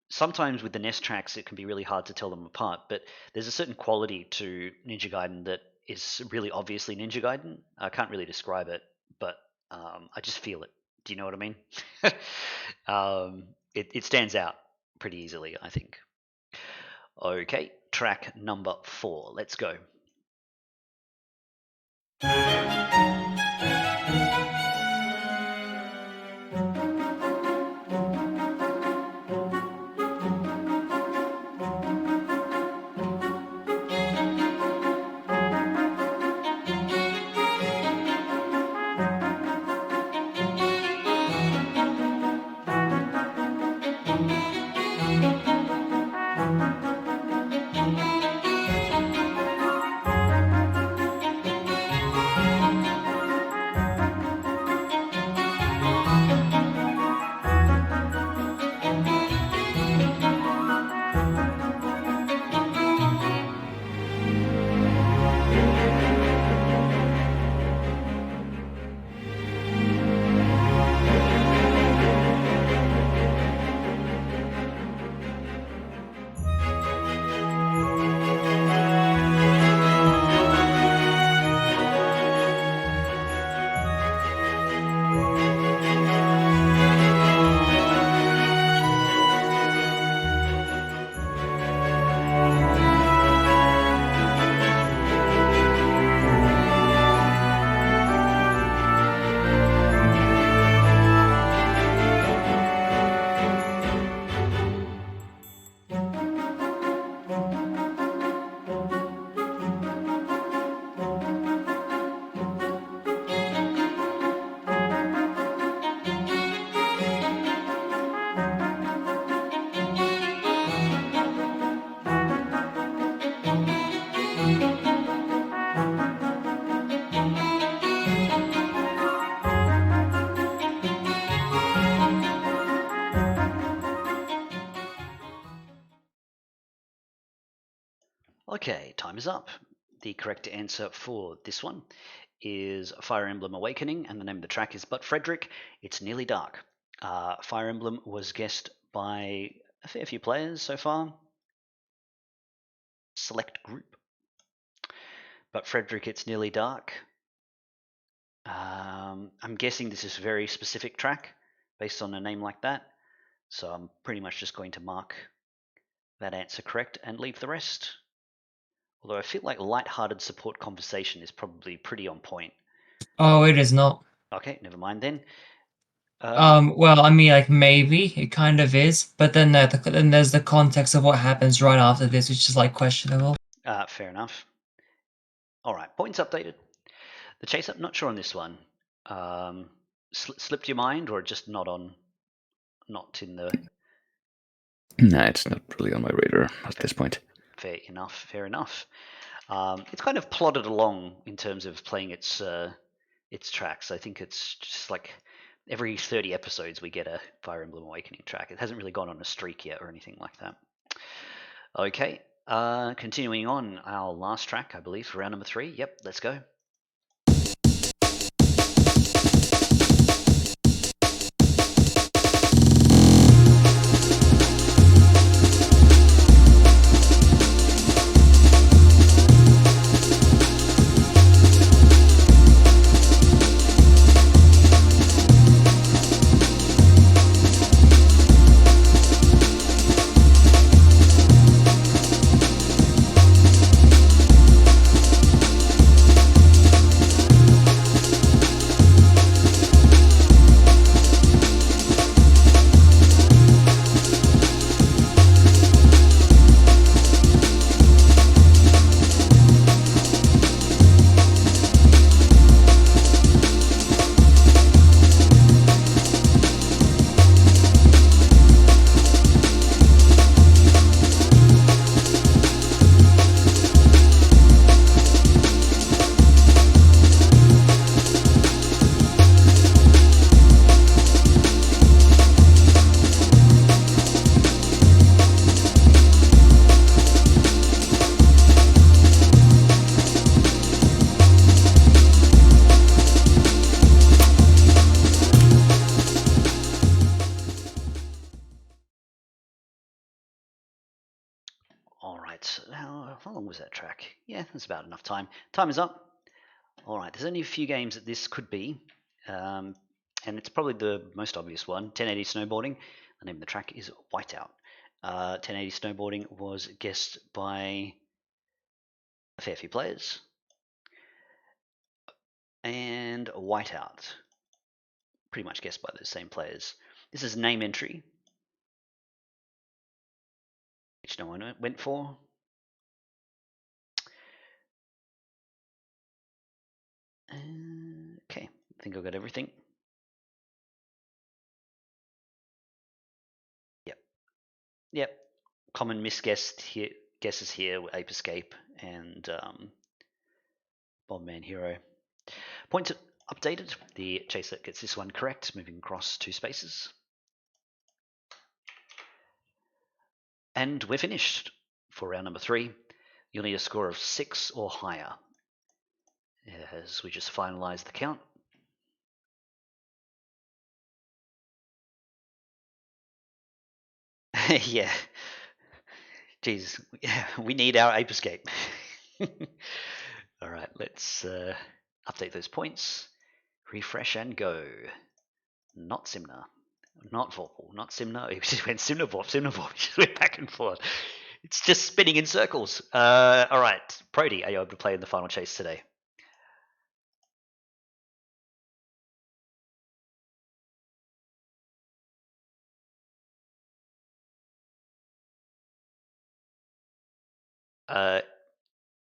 Sometimes with the NES tracks, it can be really hard to tell them apart, but there's a certain quality to Ninja Gaiden that is really obviously Ninja Gaiden. I can't really describe it, but I just feel it. Do you know what I mean? It stands out pretty easily, I think. Okay, track number 4. Let's go. Okay, time is up. The correct answer for this one is Fire Emblem Awakening, and the name of the track is But Frederick, It's Nearly Dark. Fire Emblem was guessed by a fair few players so far. Select group. But Frederick, It's Nearly Dark. I'm guessing this is a very specific track based on a name like that. So I'm pretty much just going to mark that answer correct and leave the rest. Although I feel like light-hearted support conversation is probably pretty on point. Oh, it is not. Okay, never mind then. Well, I mean, like maybe it kind of is, but then then there's the context of what happens right after this, which is like questionable. Fair enough. All right, points updated. The chase up, not sure on this one. Slipped your mind, or just not in the. Nah, it's not really on my radar at this point. Fair enough. Fair enough. It's kind of plodded along in terms of playing its tracks. I think it's just like every 30 episodes we get a Fire Emblem Awakening track. It hasn't really gone on a streak yet or anything like that. Okay, continuing on, our last track, I believe, for round number 3. Yep, let's go. Alright, how long was that track? Yeah, that's about enough time. Time is up. Alright, there's only a few games that this could be, and it's probably the most obvious one. 1080 Snowboarding, the name of the track is Whiteout. 1080 Snowboarding was guessed by a fair few players. And Whiteout, pretty much guessed by those same players. This is name entry, which no one went for. Okay, I think I've got everything. Yep. Common misguessed here guesses here were Ape Escape and Bombman Hero. Points updated. The chaser gets this one correct, moving across 2 spaces. And we're finished for round number 3. You'll need a score of 6 or higher as we just finalize the count. Yeah. Jeez, we need our Ape Escape. All right, let's update those points. Refresh and go. Not Simna. Not Vorpal. Not Simna. It just went Simna Vorp. Simna Vorp. It just went back and forth. It's just spinning in circles. All right, Prody, are you able to play in the final chase today?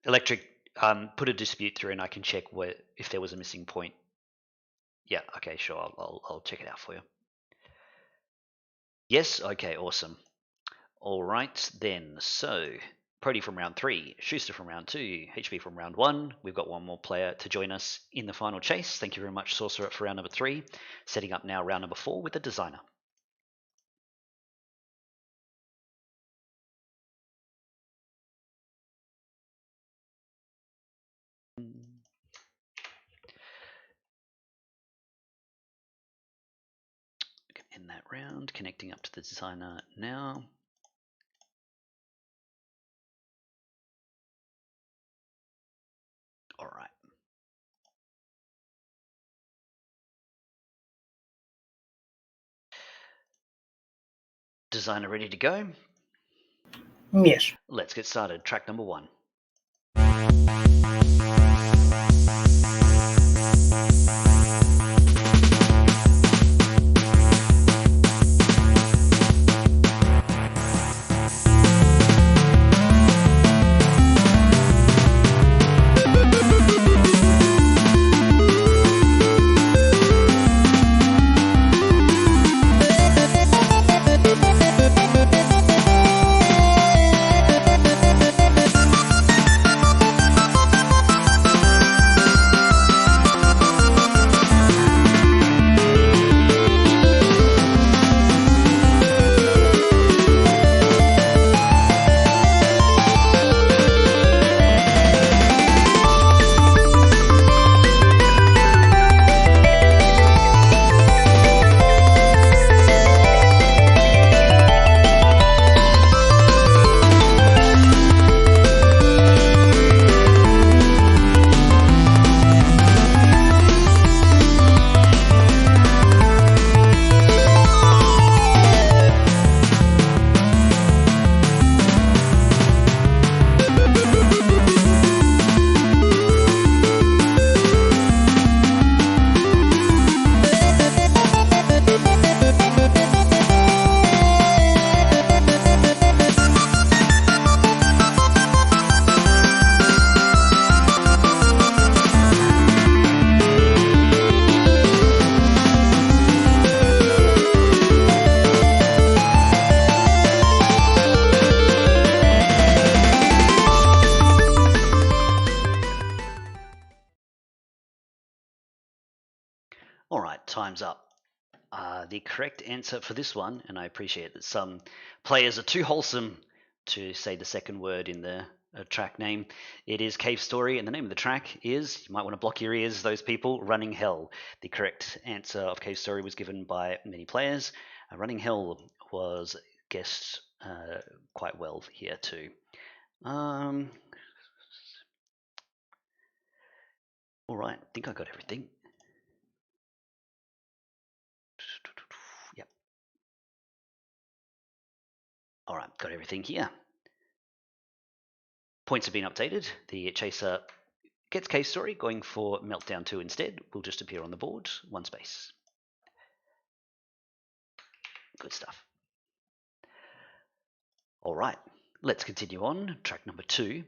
Electric, put a dispute through and I can check if there was a missing point. Yeah, okay, sure. I'll check it out for you. Yes, okay, awesome. All right, then. So, Prody from round 3, Schuster from round 2, HP from round 1. We've got one more player to join us in the final chase. Thank you very much, Sorcerer, for round number 3. Setting up now round number 4 with the Designer. End that round. Connecting up to the designer now. All right. Designer ready to go? Yes. Let's get started. Track number 1. All right, time's up. The correct answer for this one, and I appreciate that some players are too wholesome to say the second word in the track name. It is Cave Story, and the name of the track is, you might want to block your ears, those people, Running Hell. The correct answer of Cave Story was given by many players. Running Hell was guessed quite well here too. All right, I think I got everything. Yep. All right, got everything here. Points have been updated. The chaser gets Cave Story, going for Meltdown 2 instead. Will just appear on the board, 1 space. Good stuff. All right, let's continue on. Track number 2.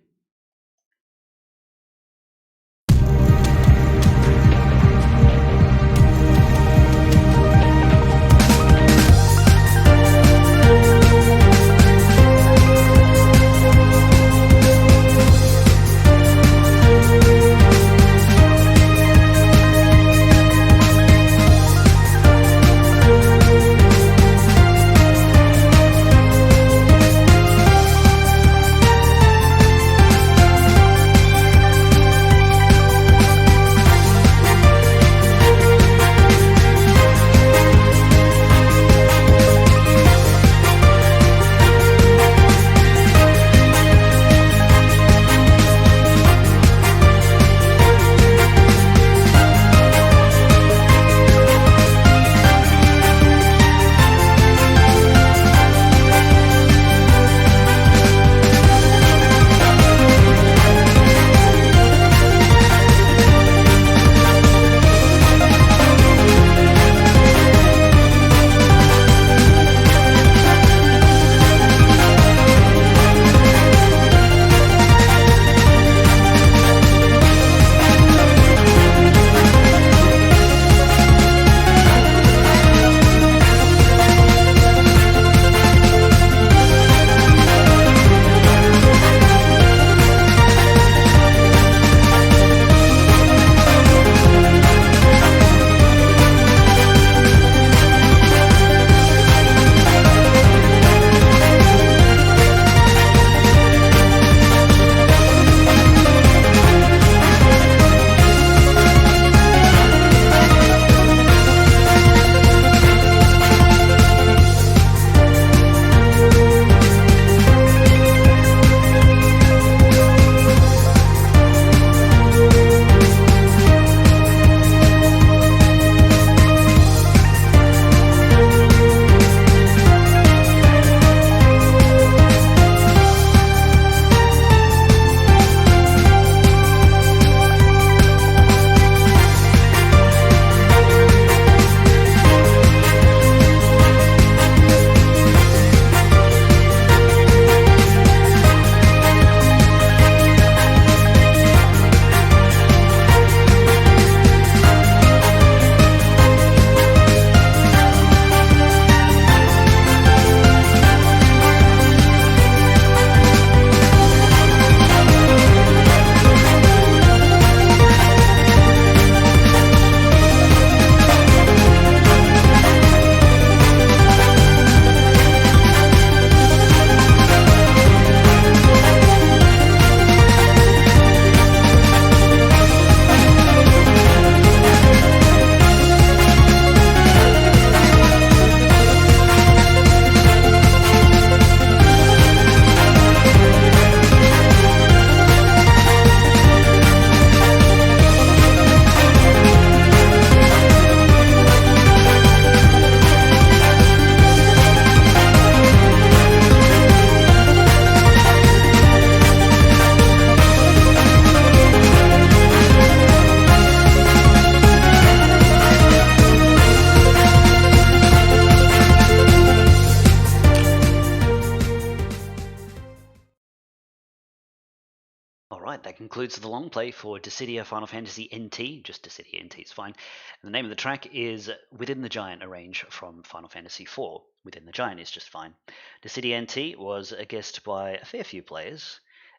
All right, that concludes the long play for Dissidia Final Fantasy NT. Just Dissidia NT is fine. And the name of the track is Within the Giant, a range from Final Fantasy IV. Within the Giant is just fine. Dissidia NT was a guest by a fair few players.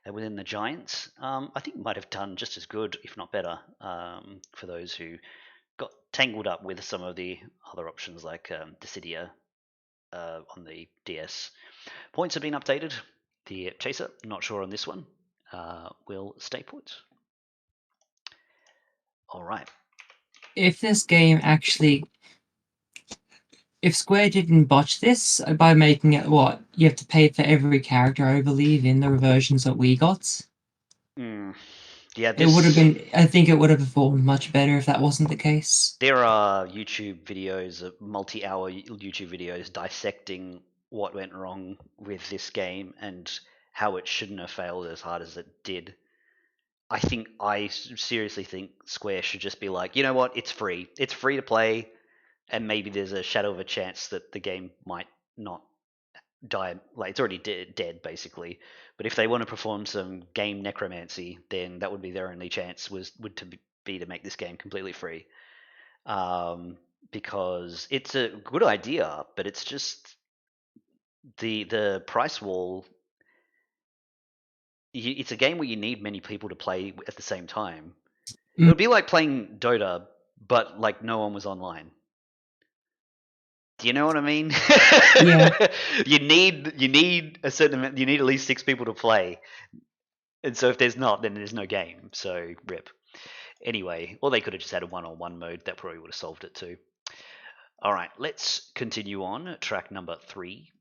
Within the Giant, I think might have done just as good, if not better, for those who got tangled up with some of the other options like Dissidia on the DS. Points have been updated. The Chaser, not sure on this one, will stay put. All right. If this game actually, if Square didn't botch this by making it what you have to pay for every character, I believe, in the versions that we got, Yeah, it would have been. I think it would have performed much better if that wasn't the case. There are YouTube videos, multi-hour YouTube videos dissecting what went wrong with this game and how it shouldn't have failed as hard as it did. I seriously think Square should just be like, you know what, it's free. It's free to play, and maybe there's a shadow of a chance that the game might not die. Like, it's already dead, basically. But if they want to perform some game necromancy, then that would be their only chance, would to be to make this game completely free. Because it's a good idea, but it's just the price wall. It's a game where you need many people to play at the same time. It would be like playing Dota, but like no one was online. Do you know what I mean? Yeah. you need a certain amount. You need at least 6 people to play, and so if there's not, then there's no game. So rip. Anyway, or they could have just had a one-on-one mode. That probably would have solved it too. All right, let's continue on. Track number 3.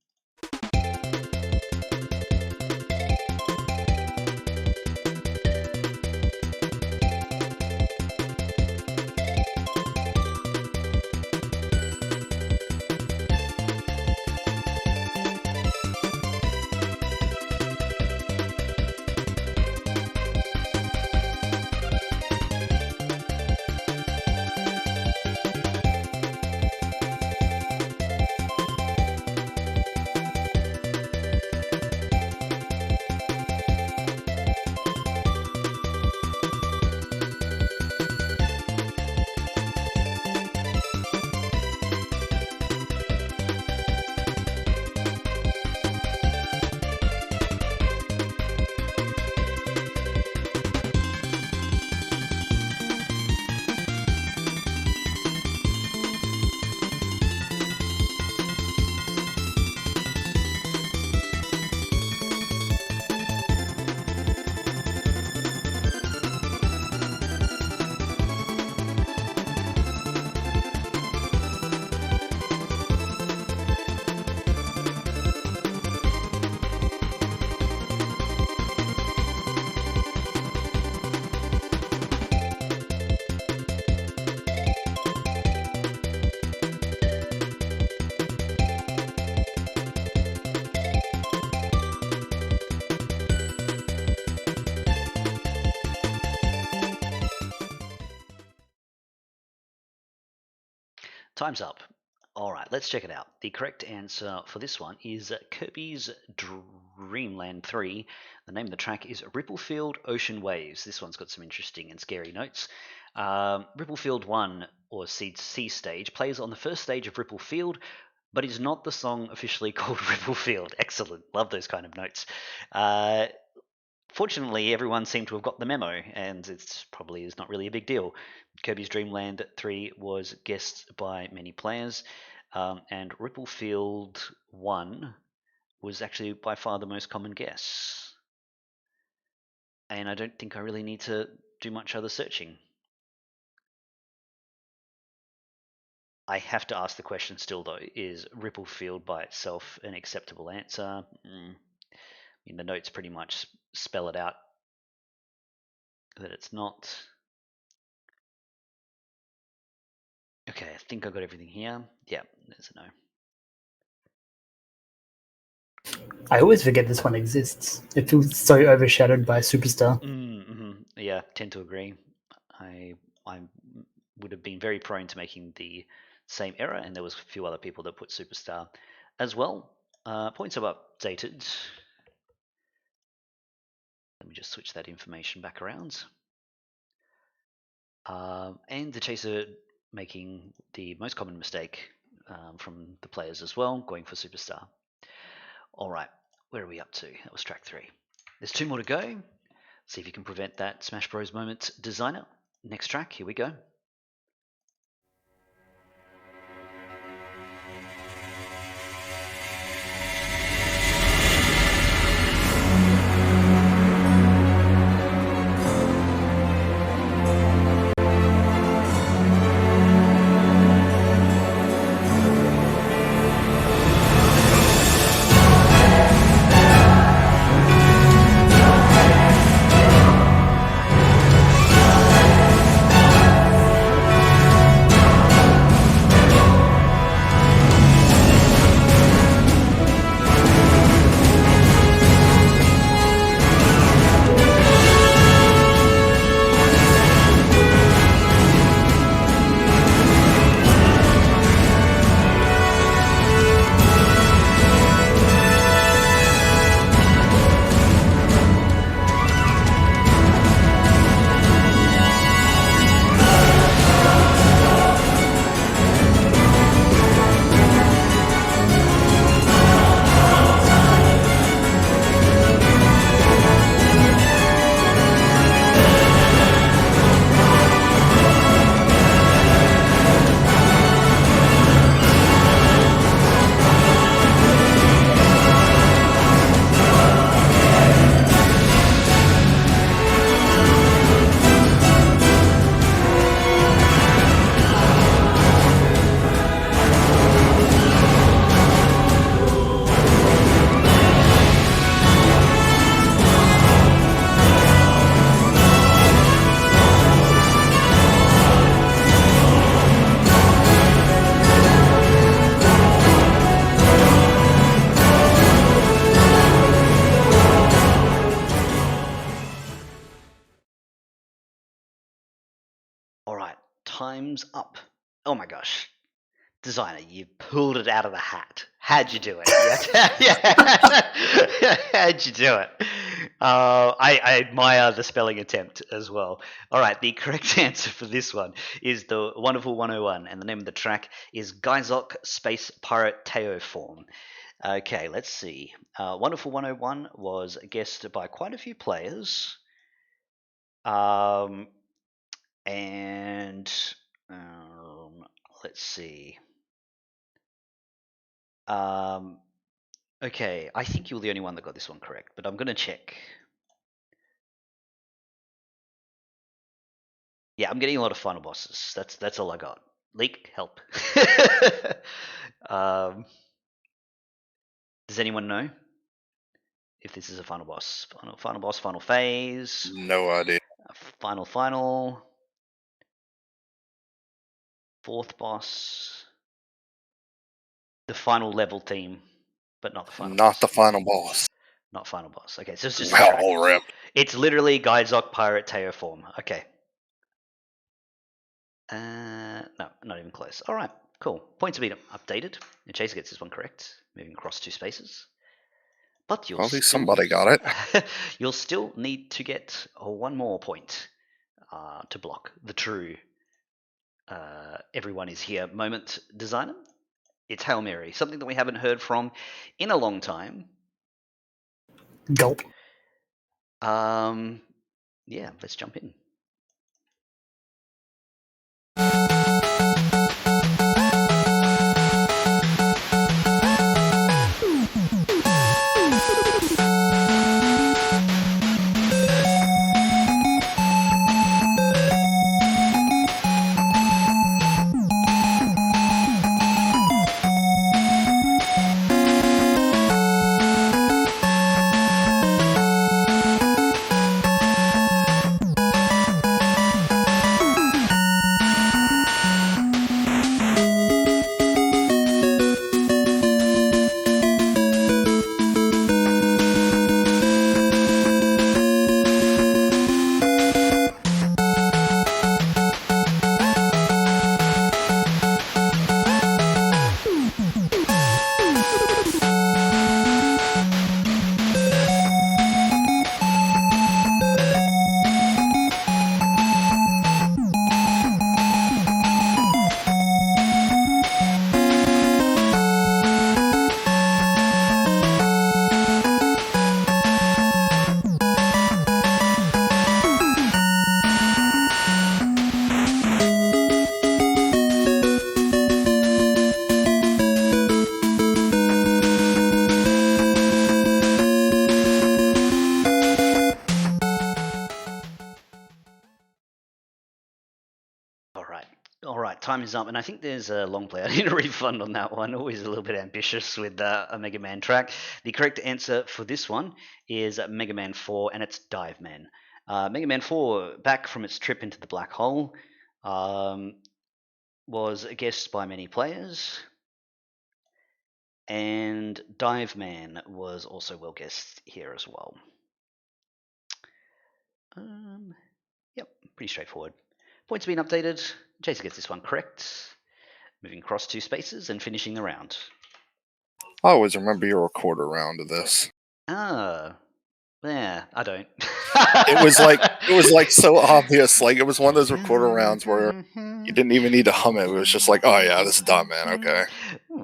Time's up. All right, let's check it out. The correct answer for this one is Kirby's Dream Land 3. The name of the track is Ripplefield Ocean Waves. This one's got some interesting and scary notes. Ripplefield 1, or C stage, plays on the first stage of Ripplefield, but is not the song officially called Ripplefield. Excellent. Love those kind of notes. Fortunately, everyone seemed to have got the memo, and it's probably is not really a big deal. Kirby's Dream Land 3 was guessed by many players, and Ripplefield 1 was actually by far the most common guess. And I don't think I really need to do much other searching. I have to ask the question still, though, is Ripplefield by itself an acceptable answer? I mean, the notes pretty much spell it out that it's not. Okay, I think I got everything here. Yeah, there's a no. I always forget this one exists. It feels so overshadowed by Superstar. Yeah, tend to agree. I would have been very prone to making the same error, and there was a few other people that put Superstar as well. Points have updated. Let me just switch that information back around. And the chaser making the most common mistake from the players as well, going for superstar. All right, where are we up to? That was track 3. There's 2 more to go. See if you can prevent that Smash Bros moment, designer. Next track, here we go. Alright, time's up. Oh my gosh. Designer, you pulled it out of the hat. How'd you do it? How'd you do it? I admire the spelling attempt as well. Alright, the correct answer for this one is the Wonderful 101, and the name of the track is Geizok Space Pirate Teoform. Okay, let's see. Wonderful 101 was guessed by quite a few players. And let's see. Okay, I think you're the only one that got this one correct, but I'm going to check. Yeah, I'm getting a lot of final bosses. That's all I got. Leak, help. Does anyone know if this is a final boss? Final boss, final phase. No idea. Final. 4th boss. The final level theme, but not the final boss. Not the final boss. Not final boss. Okay, so it's just Well, rip. It's literally Geizok Pirate Teoform. Okay. No, not even close. All right, cool. Points have been updated. And Chaser gets this one correct, moving across 2 spaces. But you'll At least somebody got it. You'll still need to get 1 more point to block the true everyone is here moment, designer. It's Hail Mary, something that we haven't heard from in a long time. Gulp. Yeah, let's jump in. time is up, and I think there's a long play. I need a refund on that one. Always a little bit ambitious with a Mega Man track. The correct answer for this one is Mega Man 4, and it's Dive Man. Mega Man 4, back from its trip into the black hole, was guessed by many players, and Dive Man was also well guessed here as well. Yep, pretty straightforward. Points being updated. Jason gets this one correct. Moving across 2 spaces and finishing the round. I always remember your recorder round of this. Ah, yeah, I don't. It was like so obvious. Like it was one of those recorder rounds where you didn't even need to hum it. It was just like, oh yeah, this is Dive Man. Okay.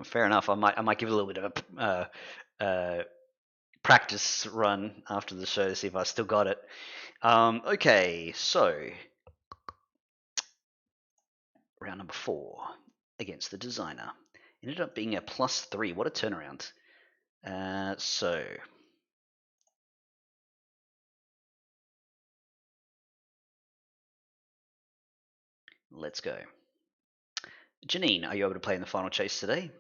Fair enough. I might give it a little bit of a practice run after the show to see if I still got it. Okay, so round number 4 against the designer. Ended up being a +3. What a turnaround. So let's go. Janine, are you able to play in the final chase today?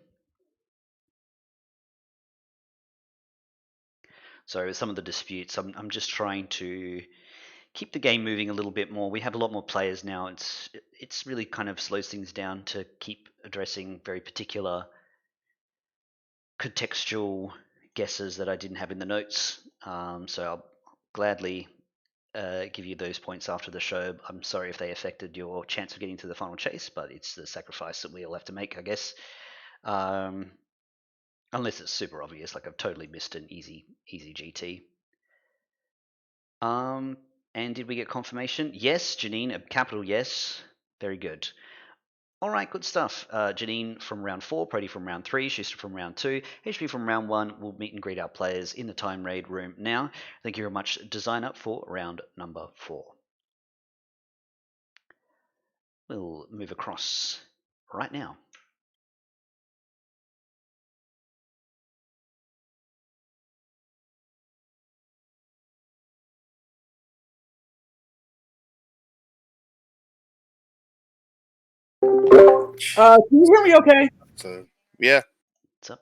So some of the disputes, I'm just trying to keep the game moving a little bit more. We have a lot more players now. It's really kind of slows things down to keep addressing very particular contextual guesses that I didn't have in the notes. So I'll gladly give you those points after the show. I'm sorry if they affected your chance of getting to the final chase, but it's the sacrifice that we all have to make, I guess. Unless it's super obvious, like I've totally missed an easy GT. And did we get confirmation? Yes, Janine, a capital yes. Very good. All right, good stuff. Janine from round 4, Prody from round 3, Schuster from round 2, HP from round 1. We'll meet and greet our players in the time raid room now. Thank you very much, designer, for round number 4. We'll move across right now. Can you hear me okay? So yeah, What's up?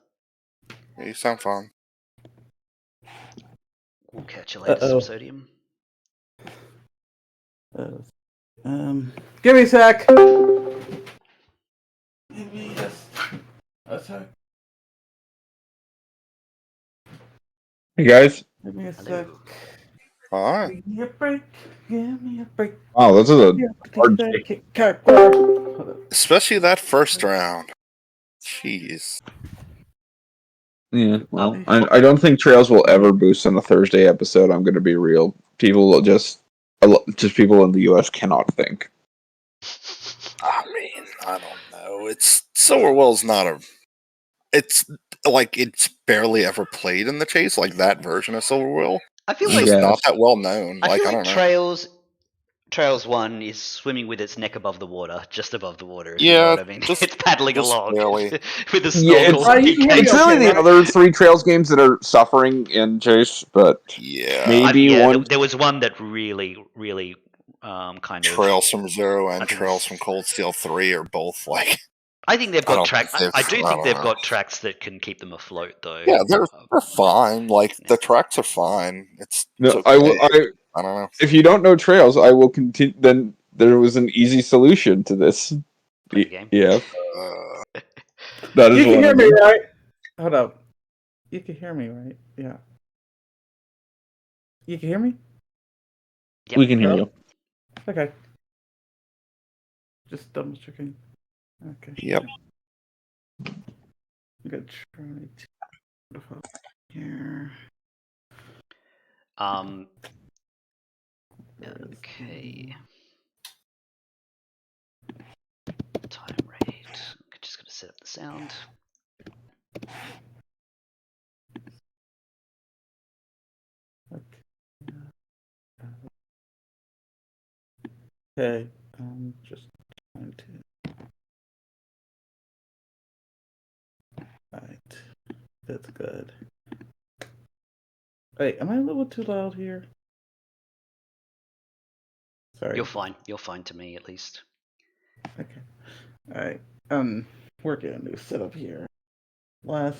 yeah, you sound fine. We'll catch you later, Subsodium. Give me a sec. Give me a sec. Hey guys. Give me a Hello. sec. All right. Give me a break. Give me a break. Wow, this is a hard Hold Especially that first round. Jeez. Yeah, well, I don't think Trails will ever boost on a Thursday episode. I'm going to be real. People will just people in the U.S. cannot think. I mean, I don't know. It's Silverwell's not a. It's like it's barely ever played in the chase, like that version of Silverwell. I feel It's like just Yes. not that well known. I Like feel I like don't know. Trails 1 is swimming with its neck above the water, just above the water, if you Yeah, know what I mean. just- It's paddling just along barely. with a Yeah, snorkel. you can hear me it's okay, really the right? other 3 Trails games that are suffering in Chase, but Yeah. maybe one. There was one that really kind of. Trails from Zero I and think Trails it's- from Cold Steel 3 are both like. I think they've I got don't tracks. think I they've- do I think don't they've know. got tracks that can keep them afloat, though. Yeah, they're fine. Like the tracks are fine. It's No, okay. I will. I don't know. If you don't know Trails, I will continue. Then there was an easy solution to this. Play the game. Yeah, Uh, that is You can one hear of me, them. right? Hold up. You can hear me, right? Yeah. You can hear me? Yep. We can hear you. Okay. Just double checking. Okay. Yep. I'm gonna try to here. Okay. Time rate. Just gonna set up the sound. Okay. I'm just trying to. Right. That's good. Wait, am I a little too loud here? Sorry. You're fine. You're fine to me, at least. Okay. Alright. We're getting a new setup here. Last.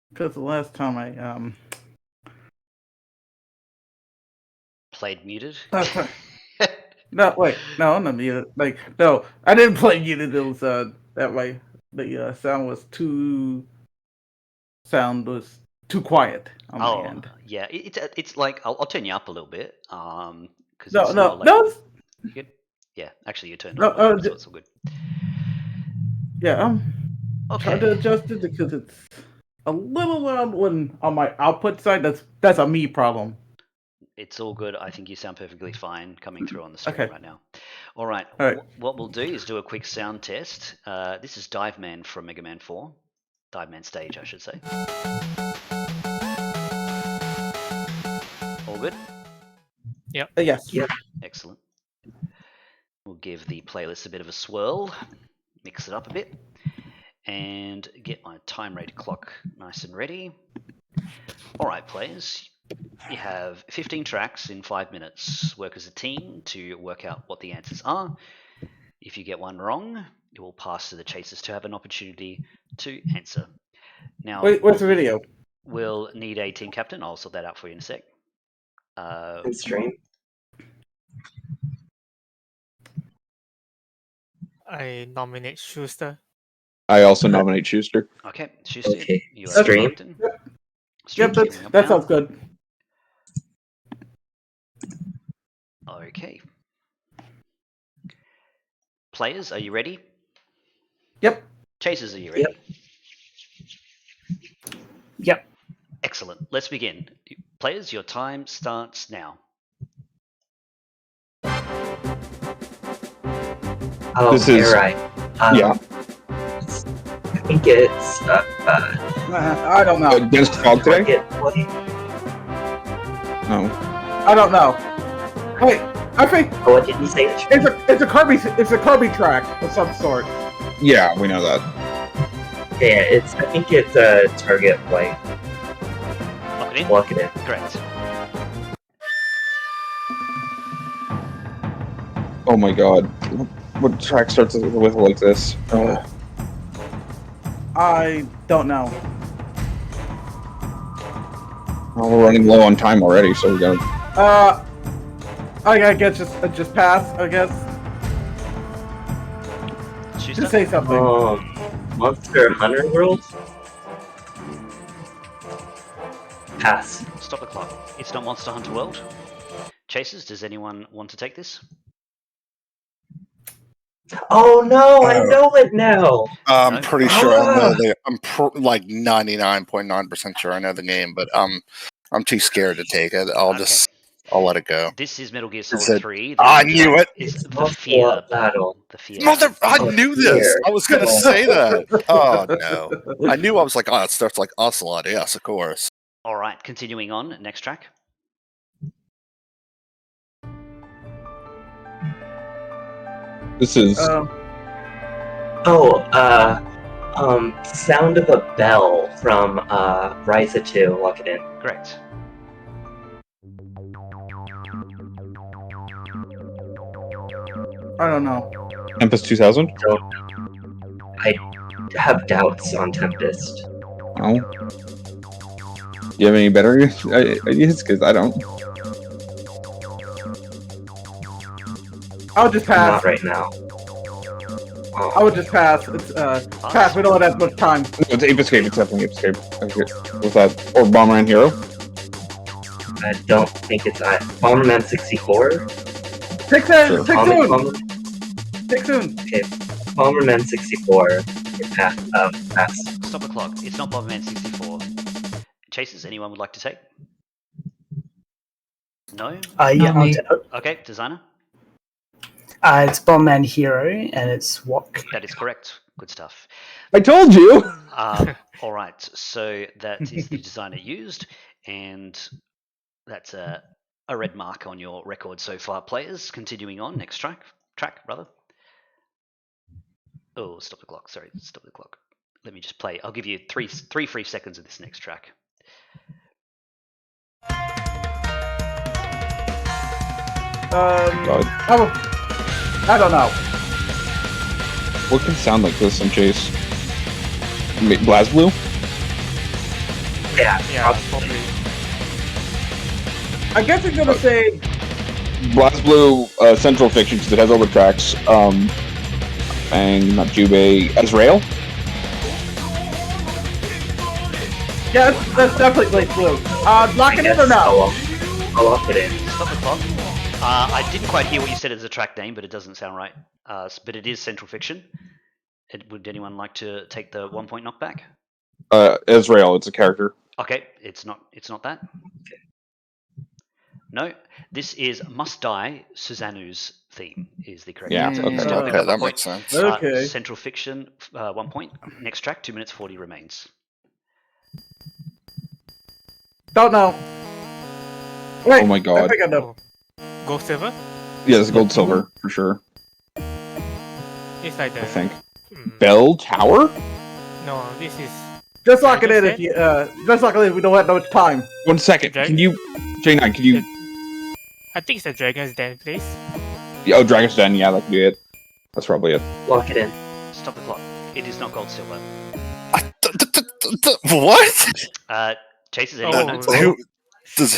Because the last time I Played muted. no, wait, no, I'm not muted. Like, no, I didn't play muted. It was that way. The sound was too quiet on my end. Yeah, it's like I'll turn you up a little bit, because No, it's no, not like no, you good. Yeah, actually, you turned no. all the way up, so it's all good. Yeah, I'm trying to Okay. adjust it because it's a little loud when on my output side. That's a me problem. It's all good. I think you sound perfectly fine coming through on the stream Okay. right now. All right. All right. What we'll do is do a quick sound test. This is Dive Man from Mega Man 4. Dive Man stage, I should say. All good? Yes. Yep. Excellent. We'll give the playlist a bit of a swirl, mix it up a bit, and get my time rate clock nice and ready. All right, players. You have 15 tracks in 5 minutes. Work as a team to work out what the answers are. If you get one wrong, you will pass to the chasers to have an opportunity to answer. Now, Wait, where's the video? we'll need a team captain. I'll sort that out for you in a sec. Stream. I nominate Schuster. I also nominate Schuster. Okay, Schuster, Okay. you are Stream. captain. Yep, Stream's coming up that now. sounds good. Okay. Players, are you ready? Yep. Chasers, are you ready? Yep. Excellent. Let's begin. Players, your time starts now. Oh, This is- you're right. yeah. I think it's I don't know. Against Fog today? Target Play. No. I don't know. Wait, I think Oh, what did you say? it's a Kirby track of some sort. Yeah, we know that. Yeah, I think it's Target Play. Lock it in. Lock it in. Correct. Oh my god. What track starts with like this? I don't know. Well, we're running low on time already, so we gotta. I guess just pass. I guess. Schuster? Just say something. Monster Hunter World? Pass. Stop the clock. It's not Monster Hunter World. Chasers, does anyone want to take this? Oh no, I know it now! I'm No? pretty sure I know I'm like 99.9% sure I know the game, but I'm too scared to take it. I'll let it go. This is Metal Gear Is Solid it- 3. I knew it. It's the Monster fear Battle. The fear Mother, I Oh, knew this. dear. I was gonna say that. Oh no, I knew. I was like, oh, it starts like Ocelot. Yes, of course. All right, continuing on. Next track. This is. Sound of a Bell from Ryza 2. Lock it in. Correct. I don't know. Tempest 2000? I have doubts on Tempest. No. Do you have any better ideas? Because I don't. I'll just pass. Not right now. I would just pass. It's pass. We don't have much time. It's Ape Escape. It's definitely Ape Escape. Okay. What's that? Or Bomberman Hero? I don't think it's Bomberman 64. Pick Sure. soon. Pick soon. Okay, Bomberman 64. Pass. Stop the clock. It's not Bomberman 64. Chasers, anyone would like to take? No? Yeah, Not me. Okay, designer? it's Bombman Hero, and it's Wok. That is correct. Good stuff. I told you! All right, so that is the designer used, and that's a red mark on your record so far, players. Continuing on, next track, rather. Oh, stop the clock. Sorry, stop the clock. Let me just play. I'll give you three free seconds of this next track. I don't know. What can sound like this in Chase? BlazBlue? Yeah, probably. I guess I'm gonna say BlazBlue Central Fiction because it has all the tracks. Not Jubei. Azrael? yeah, that's definitely blue. Lock it in or no? I'll lock it in. Stop the clock. I didn't quite hear what you said as a track name, but it doesn't sound right. But it is Central Fiction. Would anyone like to take the 1 point knockback? Azrael, it's a character. Okay, it's not that. No, this is Must Die, Suzanu's theme is the correct answer. Still pick up a that point. makes sense. Okay. Central Fiction, 1 point. Next track, 2 minutes 40 remains. Don't know. Wait, Oh my god. I think I know. Gold silver? Yeah, it's gold silver, for sure. It's like I the. think. Mm, Bell Tower? no, this is. Just lock it in if you. Just lock it in. We don't have much time. 1 second. Can you... J9, can you... I think it's the Dragon's Den place. Yeah, oh, Dragon's Den, yeah, that could be it. That's probably it. Lock it in. Stop the clock. It is not gold silver. What? Chase, is Oh, anyone know?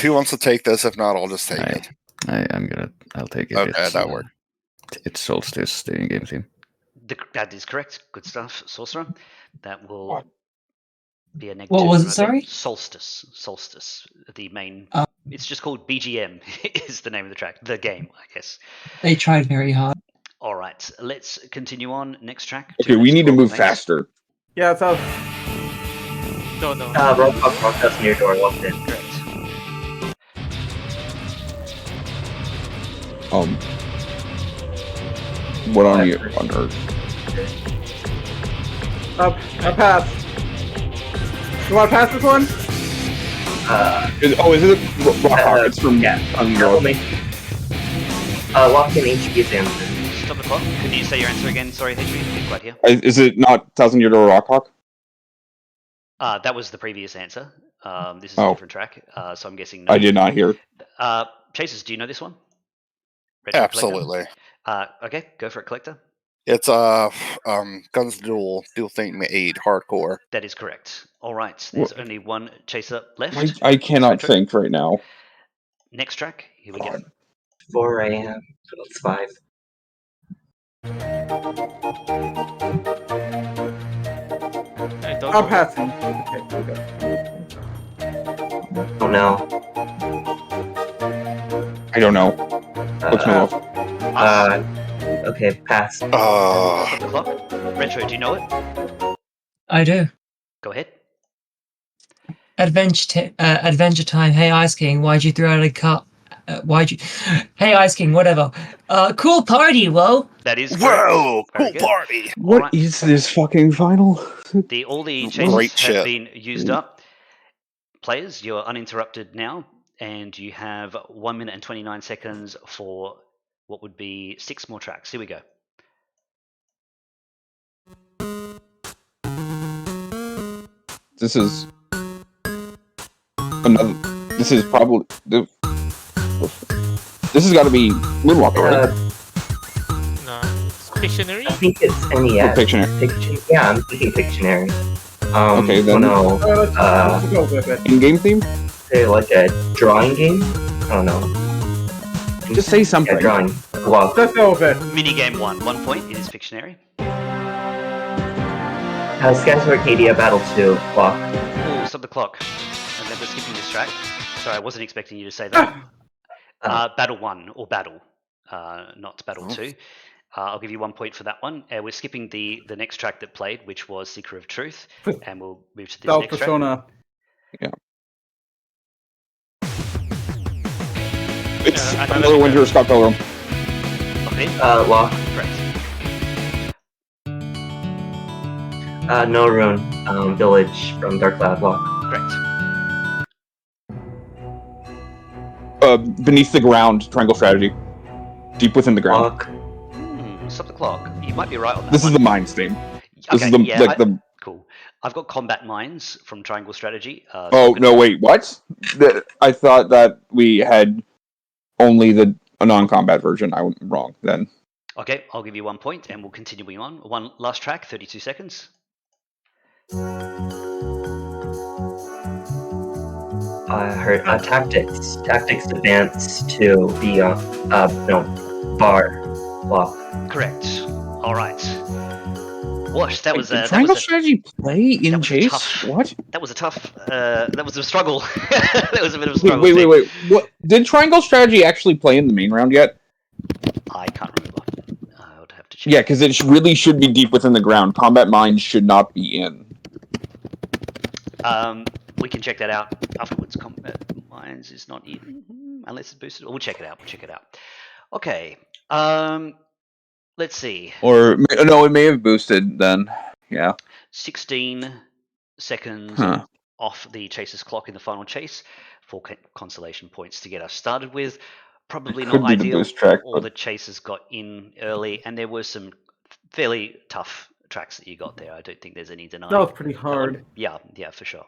Who wants to take this? If not, I'll just take it. I'll take it. Okay, that worked. It's Solstice, the in-game theme. That is correct. Good stuff, Sorcerer. That will be a negative. What was it, right sorry? there. Solstice. The main. Oh. It's just called VGM. Is the name of the track. The game, I guess. They tried very hard. All right, let's continue on. Next track. Okay, we need to move faster. Yeah, so No. Rock has near door locked in. Correct. What on you on Earth? I pass. You want to pass this one? Is it Rock Hawk? It's from Careful me. Lock in HP's answer. Stop the clock. Could you say your answer again? Sorry, HP. Didn't quite hear. Is it not 1,000 Year Door Rock Hawk? That was the previous answer. This is a different track, so I'm guessing no. I did not hear. Chasers, do you know this one? Absolutely. Okay, go for it, Collector. It's Guns Duel Theme 8 Hardcore. That is correct. All right, there's only one Chaser left. I cannot think right now. Next track, here we go. 4 a.m. So it's 5. I don't I'm know. passing. Okay, okay. Oh no. I don't know. What's my love? Okay, pass. Stop the clock. Retro, do you know it? I do. Go ahead. Adventure Time. Hey, Ice King, why'd you throw out a cup? Hey, Ice King, whatever. Cool party, whoa. That is correct. Whoa, Very cool good. party. What is this fucking final? All the Great chases shit. have been used up. Players, you're uninterrupted now, and you have 1 minute and 29 seconds for what would be 6 more tracks. Here we go. This is another. This is probably. This has got to be Moonwalker, right? No. Pictionary? I think it's NES. Pictionary. Yeah, I'm thinking Pictionary. Okay, then. Oh no. Let's go with it. In-game theme? Say like a drawing game? I don't know. Just say something. Yeah, drawing. Well, Let's go with it. Minigame 1. 1 point. It is Pictionary. Scans of Arcadia Battle 2. Block. Oh, stop the clock. I remember skipping this track. Sorry, I wasn't expecting you to say that. Battle 1, or Battle, not Battle 2. I'll give you 1 point for that one. We're skipping the next track that played, which was Seeker of Truth, and we'll move to this South next Persona. Yeah. It's It's another Winter Scott Pilgrim. track. Okay, Lock. correct. No Rune. Village from Dark Cloud. Lock. Correct. Beneath the Ground, Triangle Strategy. Deep Within the Ground. Lock. Stop the clock. You might be right on that This one. is the Mines theme. This Okay, is the yeah, like the Cool. I've got combat mines from Triangle Strategy. Oh no! Wait, what? I thought that we had only the non-combat version. I went wrong then. Okay, I'll give you 1 point, and we'll continue on. One last track, 32 seconds. I heard tactics. Tactics advance to the bar block. Correct. All right. Wash, that was Did Triangle Strategy play in Chase? What? That was a tough. That was a struggle. That was a bit of a struggle. Wait. What? Did Triangle Strategy actually play in the main round yet? I can't remember. I would have to check. Yeah, because it really should be deep within the ground. Combat mines should not be in. We can check that out afterwards. Combat mines is not in unless it's boosted. We'll check it out. Okay. Let's see. Or no, it may have boosted then. Yeah. 16 seconds off the chaser's clock in the final chase. 4 consolation points to get us started with. Probably not ideal. All the chasers got in early, and there were some fairly tough tracks that you got there. I don't think there's any denying. That was pretty hard. Yeah, for sure.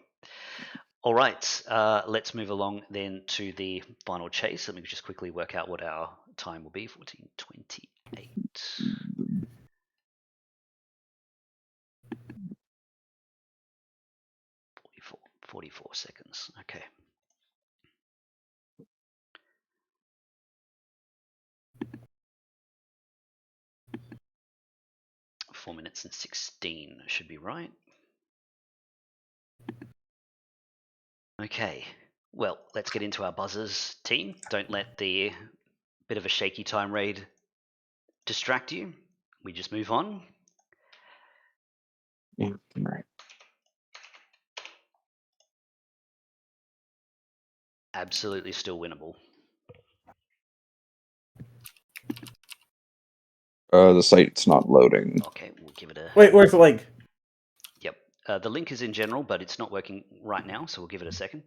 All right, let's move along then to the final chase. Let me just quickly work out what our time will be. 14:28. 44 seconds. Okay. Four minutes and 16 should be right. Okay, well, let's get into our buzzers, team. Don't let the bit of a shaky time raid distract you. We just move on. Yeah, right. Absolutely still winnable. The site's not loading. Okay, we'll give it a... Wait, where's the link? Yep, the link is in general, but it's not working right now, so we'll give it a second.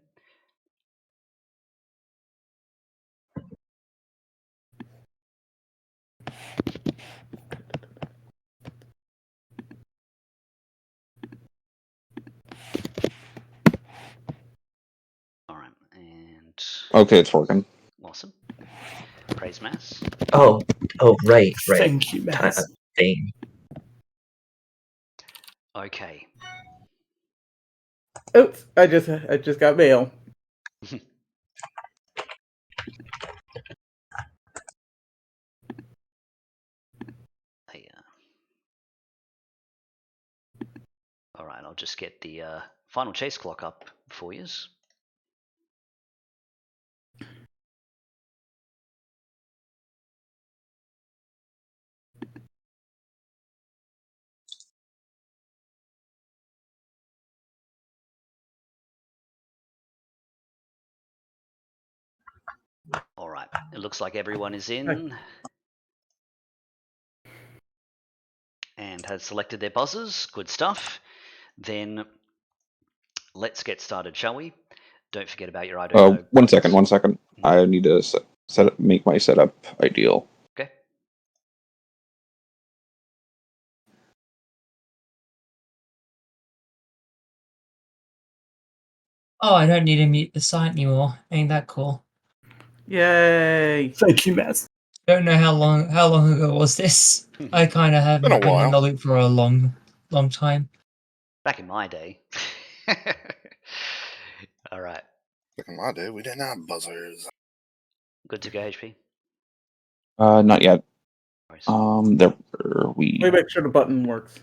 All right, and... Okay, it's working. Awesome. Praise Mass. Oh, right. Thank you, Mass. Thing. Okay. Oops! I just got mail. All right, I'll just get the final chase clock up for you. All right, it looks like everyone is in and has selected their buzzers. Good stuff. Then let's get started, shall we? Don't forget about your I don't know. One second. I need to make my setup ideal. Okay. Oh, I don't need to mute the site anymore. Ain't that cool? Yay! Thank you, Mass. Don't know how long ago was this. I kind of haven't been in the loop for a long time. Back in my day. All right. Back in my day, we didn't have buzzers. Good to go, HP? Not yet. There we. Let me make sure the button works.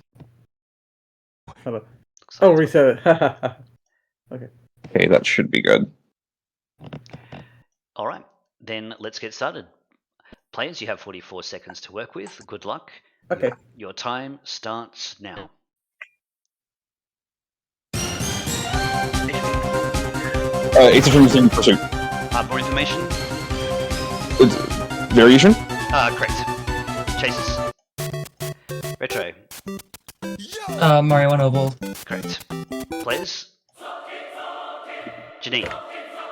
Oh, reset it. Okay. Okay, that should be good. All right, then let's get started. Players, you have 44 seconds to work with. Good luck. Okay. Your time starts now. It's a Freezing Pursuit. More information? It's variation? Correct. Chases. Retro. Mario 1 Oval. Correct. Players? Janine.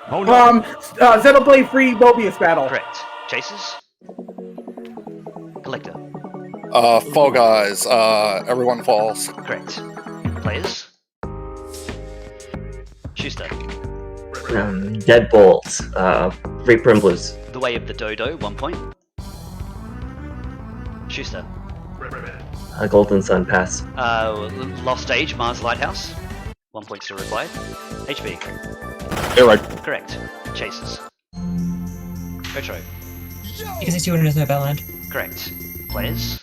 Xenoblade Free Mobius Battle. Correct. Chases? Collector. Fall Guys. Everyone falls. Correct. Players. Schuster. Deadbolt. Reaper and Blues. The Way of the Dodo, 1 point. Schuster. Golden Sun, pass. Lost Age, Mars Lighthouse. 1 point still required. HB. You're right. Correct. Chasers. Retro. Because it's 200 Snowbound. Correct. Players.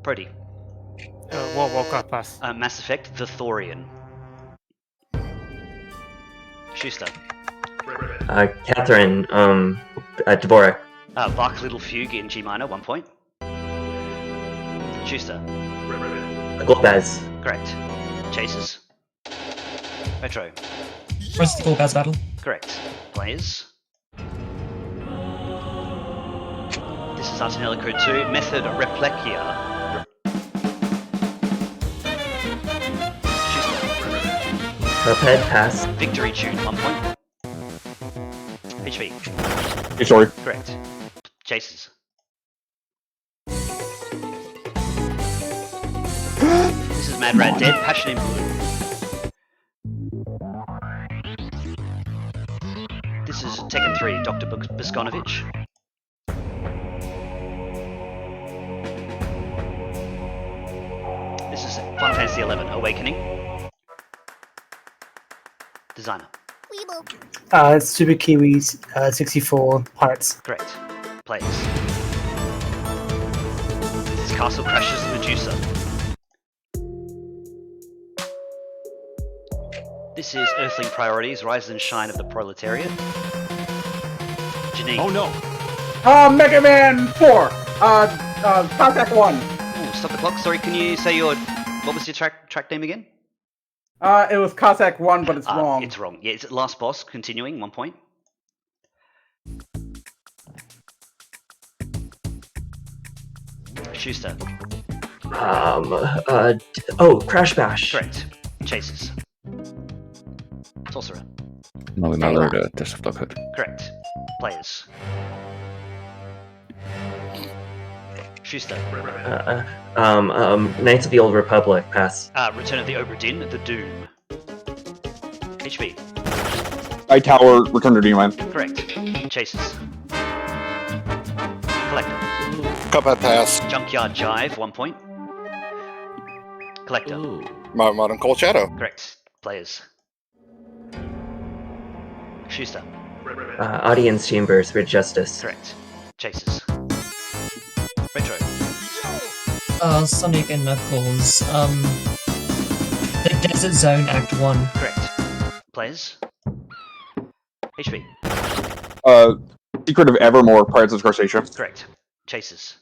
Brody. World of Warcraft, pass. Mass Effect, The Thorian. Schuster. Catherine. Dvorak. Bach Little Fugue in G minor, 1 point. Schuster. Golbez. Correct. Chasers. Retro. What's the Golbaz battle? Correct. Players. This is Artinella Code 2. Method Replekia. Schuster. Cuphead, pass. Victory Tune, 1 point. HB. Hey, sorry. Correct. Chasers. This is Mad Rat Dead, Passion in Blue. This is Tekken 3, Dr. Boskonovich. This is Final Fantasy 11, Awakening. Designer. It's Super Kiwis 64 parts. Correct. Players. This is Castle Crashers Medusa. This is Earthling Priorities, Rise and Shine of the Proletariat. Janine. Oh no. Mega Man 4. Contact 1. Ooh, stop the clock. Sorry, can you say your... What was your track name again? It was Cossack 1, but it's wrong. It's wrong. Yeah, it's Last Boss, continuing, 1 point. Schuster. Crash Bash. Correct. Chasers. Sorcerer. Another Test of Blockhood. Correct. Players. Schuster. Knights of the Old Republic, pass. Return of the Obra Dinn, The Doom. HB. Night Tower, Return to Dreamland. Correct. Chasers. Collector. Cuphead, pass. Junkyard Jive, 1 point. Collector. Modern Cold Shadow. Correct. Players. Schuster. Audience Chambers, Rid Justice. Correct. Chasers. Retro. Sonic and Knuckles. The Desert Zone Act 1. Correct. Players. HB. Secret of Evermore, Pirates of Scorsese. Correct. Chasers.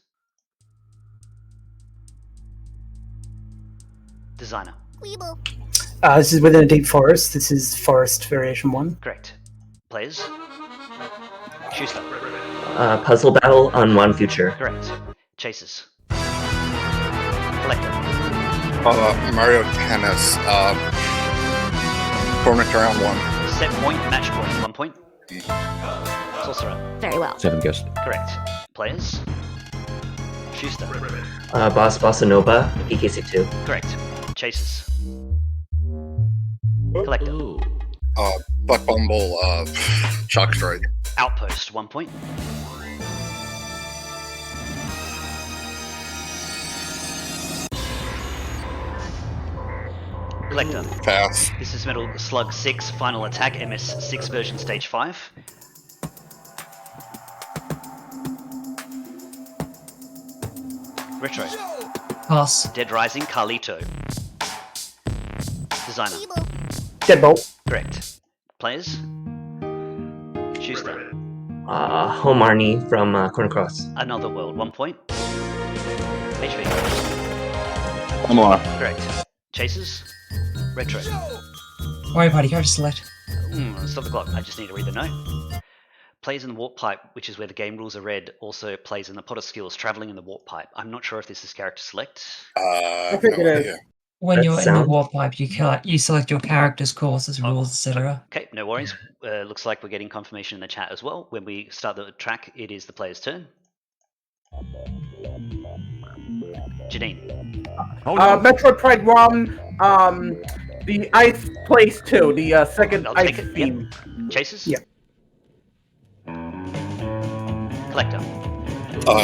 Designer. This is Within a Deep Forest. This is Forest Variation 1. Correct. Players. Schuster. Puzzle Battle on One Future. Correct. Chasers. Collector. Mario Tennis. Tournament Round 1. Set point, match point, 1 point. Sorcerer. Very well. 7 guessed. Correct. Players. Schuster. Bossa Nova, PKC2. Correct. Chasers. Collector. Buck Bumble, Shock Strike. Outpost, 1 point. Collector. Pass. This is Metal Slug 6 Final Attack MS6 version stage 5. Retro. Pass. Dead Rising Carlito. Designer. Deadbolt. Correct. Players. Schuster. Home Arnie from Corn Cross. Another World, 1 point. HB. Pamela. Correct. Chasers. Retro. Mario Party character select. Stop the clock. I just need to read the note. Plays in the warp pipe, which is where the game rules are read. Also plays in the pot of skills, traveling in the warp pipe. I'm not sure if this is character select. I think it is. When That you're in the sounds- warp pipe, you select your character's courses, rules, etc. Okay, no worries. Looks like we're getting confirmation in the chat as well. When we start the track, it is the player's turn. Janine. Metroid Prime 1, the Ice Place 2, the second I'll Ice take it. theme. Yep. Chasers? Yeah. Collector.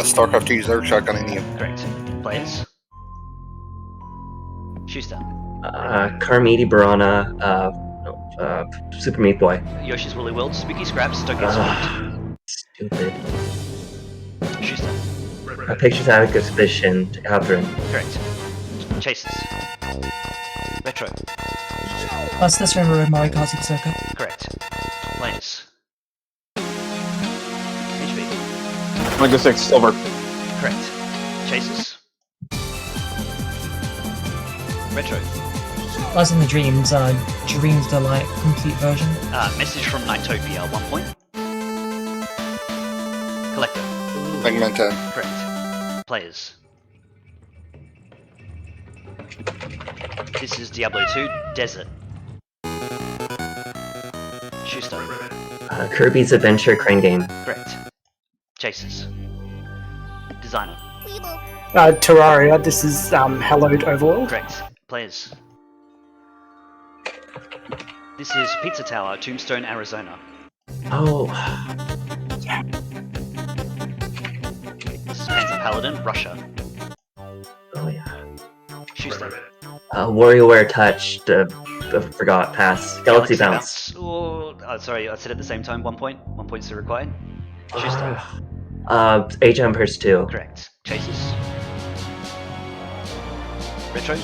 StarCraft 2 Zerg Shotgun Indian. Correct. Players? Schuster. Carmidi Barana, Super Meat Boy. Yoshi's Woolly World. Spooky Scraps. Don't get spawned. Stupid. Schuster. Pictures Attic Expedition to Catherine. Correct. Chasers. Retro. Plus this remember Mario Kart Super Circuit. Correct. Players. HB. Mega 6 Silver. Correct. Chasers. Retro. Plus in the Dreams, Dreams Delight complete version. Message from Nightopia, 1 point. Collector. Mega Man 10. Correct. Players. This is Diablo 2, Desert. Schuster. Kirby's Adventure Crane Game. Correct. Chasers. Designer. Terraria, this is Hallowed Overworld. Correct. Players. This is Pizza Tower, Tombstone, Arizona. Oh. This is Panzer Paladin, Russia. Oh yeah. Schuster. WarioWare Touch. Forgot. Pass. Galaxy Bounce. Oh, sorry, I said at the same time. 1 point. 1 point still required. Schuster. Age of Empires 2. Correct. Chasers. Retro.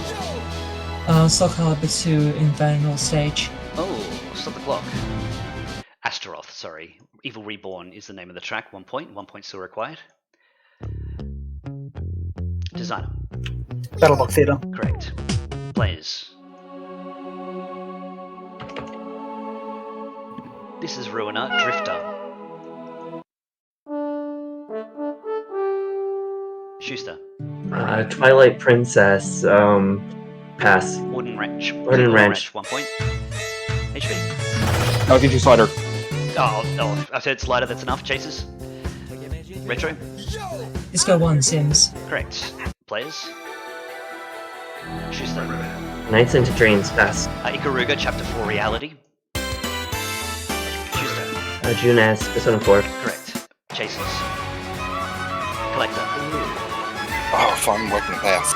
Soul Calibur 2 Infernal Stage. Oh, stop the clock. Astaroth, sorry. Evil Reborn is the name of the track. 1 point. 1 point still required. Designer. Battleblock Theatre. Correct. Players. This is Ruiner, Drifter. Schuster. Twilight Princess. Pass. Wooden Wrench. Wooden Wrench. 1 point. HP. LTG Slider. Oh, I said slider, that's enough. Chasers. Retro. Disco 1 Sims. Correct. Players. Schuster. Nights into Dreams. Pass. Ikaruga, Chapter 4 Reality. Schuster. Junes. Persona 4. Correct. Chasers. Collector. Oh, fun working the pass.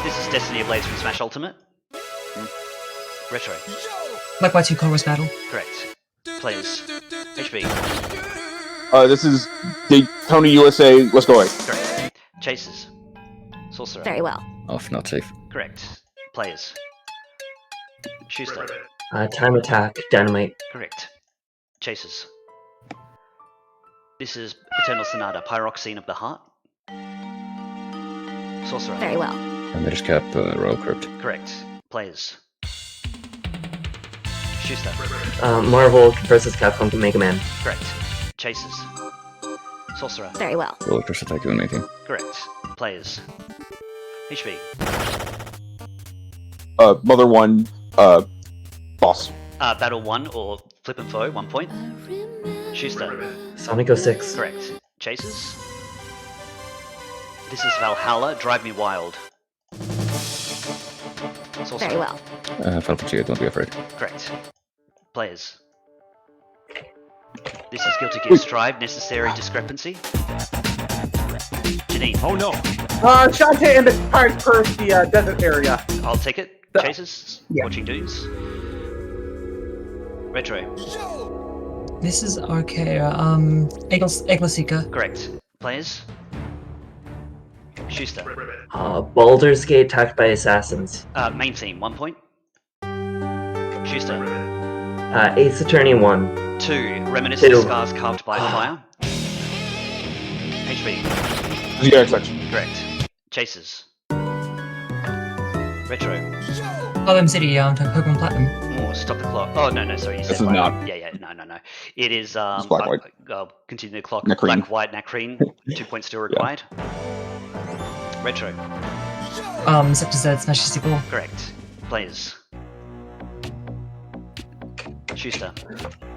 This is Destiny Ablaze from Smash Ultimate. Retro. Black White 2 Chorus Battle. Correct. Players. HB. This is Daytona USA. Let's go away. Correct. Chasers. Sorcerer. Very well. Off, not safe. Correct. Players. Schuster. Time Attack. Dynamite. Correct. Chasers. This is Eternal Sonata, Pyroxene of the Heart. Sorcerer. Very well. And there's Cap, Royal Crypt. Correct. Players. Schuster. Marvel vs. Capcom Mega Man. Correct. Chasers. Sorcerer. Very well. Roller Coaster Tycoon 18. Correct. Players. HB. Mother 1, Boss. Battle 1 or Flip and Foe, 1 point. Schuster. Sonic 06. Correct. Chasers. This is Valhalla, Drive Me Wild. Sorcerer. Very well. Final Fantasy, don't be afraid. Correct. Players. This is Guilty Gear Strive, Necessary Discrepancy. Janine. Oh no. Shantae and the Pirate Curse, the desert area. I'll take it. Chasers. Yeah. Watching Dudes. Retro. This is Archaea. Egglseeker. Correct. Players. Schuster. Baldur's Gate attacked by assassins. Main theme, 1 point. Schuster. Ace Attorney 1. 2. Reminiscent 2. Scars Carved by Fire. HB. ZXX. Correct. Chasers. Retro. Gotham City, Pokemon Platinum. Oh, stop the clock. Oh, no, sorry. You said This is white. not. Yeah, no. It is, It's black, white. I'll continue the clock. Nakreen. Black, white, Nakreen. 2 points still required. Retro. Sector Z, Smash Sequel. Correct. Players. Schuster.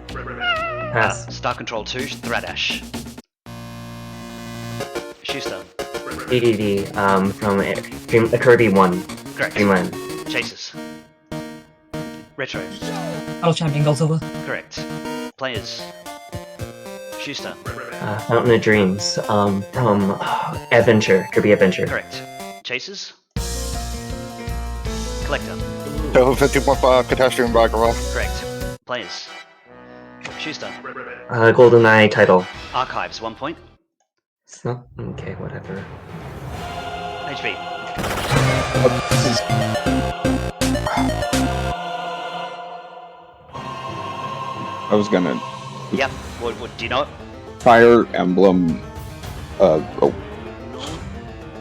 Pass. Star Control 2, Thradash. Schuster. DDD from Kirby 1. Correct. Dreamland. Chasers. Retro. Battle Champion Gold Silver. Correct. Players. Schuster. Fountain of Dreams from Adventure. Kirby Adventure. Correct. Chasers. Collector. 50.5 Catastrophe and Bagarov. Correct. Players. Schuster. GoldenEye title. Archives, 1 point. It's not okay. Whatever. HB. I was gonna Yep. What do you know it? Fire Emblem. Oh,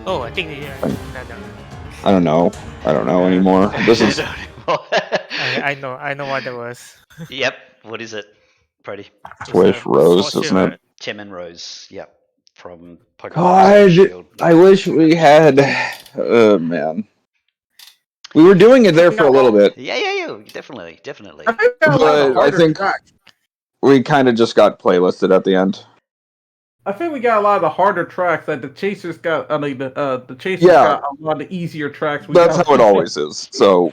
Oh, I think no. I don't know. I don't know anymore. This is I know what it was. Yep. What is it, Brody? Swish Rose, isn't it? Chemin Rose. Yep. From Pokemon God, Shield. I wish we had. Man, we were doing it there for a little bit, Yeah. Definitely. but I think we kind of just got playlisted at the end. I think we got a lot of the harder tracks that the Chasers got. I mean, the Chasers Yeah. got a lot of the easier tracks. That's how it always is. So,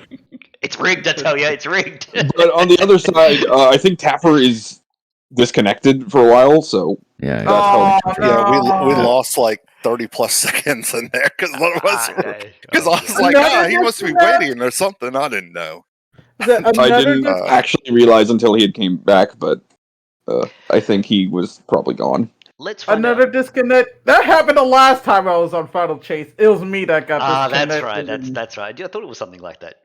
It's rigged, I tell you. It's rigged. but on the other side, I think Taffer is disconnected for a while. So Yeah. that's how. Yeah, we lost like 30 plus seconds in there because one of us. Because I was like, he must be waiting or something. I didn't know. I didn't actually realize until he had came back, but I think he was probably gone. Let's find Another out. disconnect. That happened the last time I was on Final Chase. It was me that got disconnected. That's right. That's right. I thought it was something like that.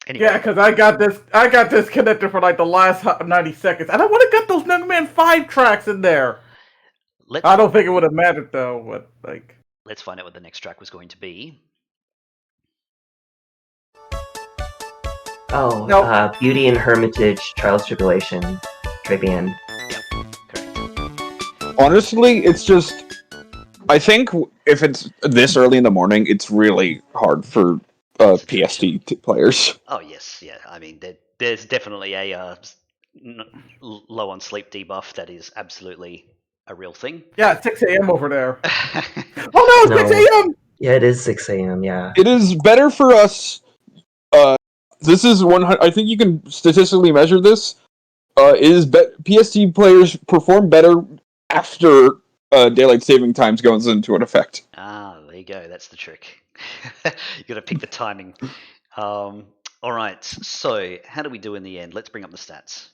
Anyway. Yeah, because I got disconnected for like the last 90 seconds, and I would have got those Mega Man 5 tracks in there. I don't think it would have mattered though. But like, let's find out what the next track was going to be. Oh, Nope. Beauty and Hermitage, Trials Tribulation, Trabian. Honestly, it's just. I think if it's this early in the morning, it's really hard for PST players. Oh yes, yeah. I mean, there's definitely a low on sleep debuff that is absolutely a real thing. yeah, 6 a.m. over there. Oh no, 6 a.m. Yeah, it is 6 a.m. Yeah. It is better for us. This is 100. I think you can statistically measure this. PST players perform better after daylight saving times goes into an effect. Ah, there you go. That's the trick. You got to pick the timing. All right. So, how do we do in the end? Let's bring up the stats.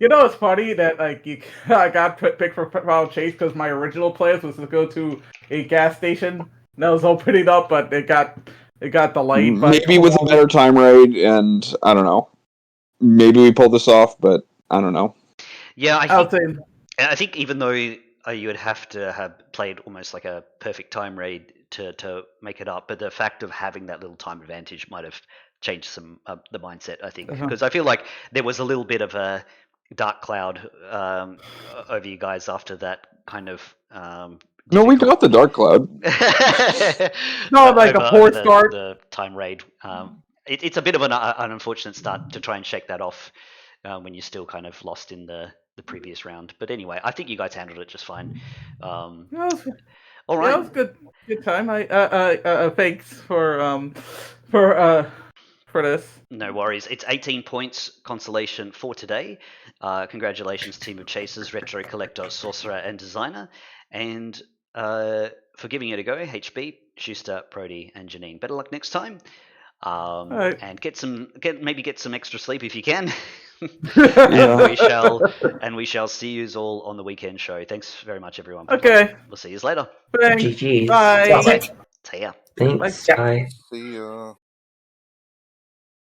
You know, it's funny that like I got picked for Final Chase because my original plan was to go to a gas station that was opening up, but it got delayed. Maybe with a better time raid, and I don't know. Maybe we pulled this off, but I don't know. Yeah, I think even though you would have to have played almost like a perfect time raid to make it up, but the fact of having that little time advantage might have changed some the mindset. I think because I feel like there was a little bit of a dark cloud over you guys after that kind of. No, we got the dark cloud. No, like a poor start. The time raid. It's a bit of an unfortunate start to try and shake that off when you're still kind of lost in the previous round. But anyway, I think you guys handled it just fine. All right, yeah, it was good time. Thanks for this. No worries. It's 18 points consolation for today. Congratulations, team of chasers, retro collector, sorcerer, and designer, and for giving it a go, HB, Schuster, Prody, and Janine. Better luck next time. Right. And get some extra sleep if you can. Yeah. and we shall see you all on the weekend show. Thanks very much, everyone. Okay. We'll see you later. Thanks. GG's. Bye. See ya. Thanks. Bye. See ya.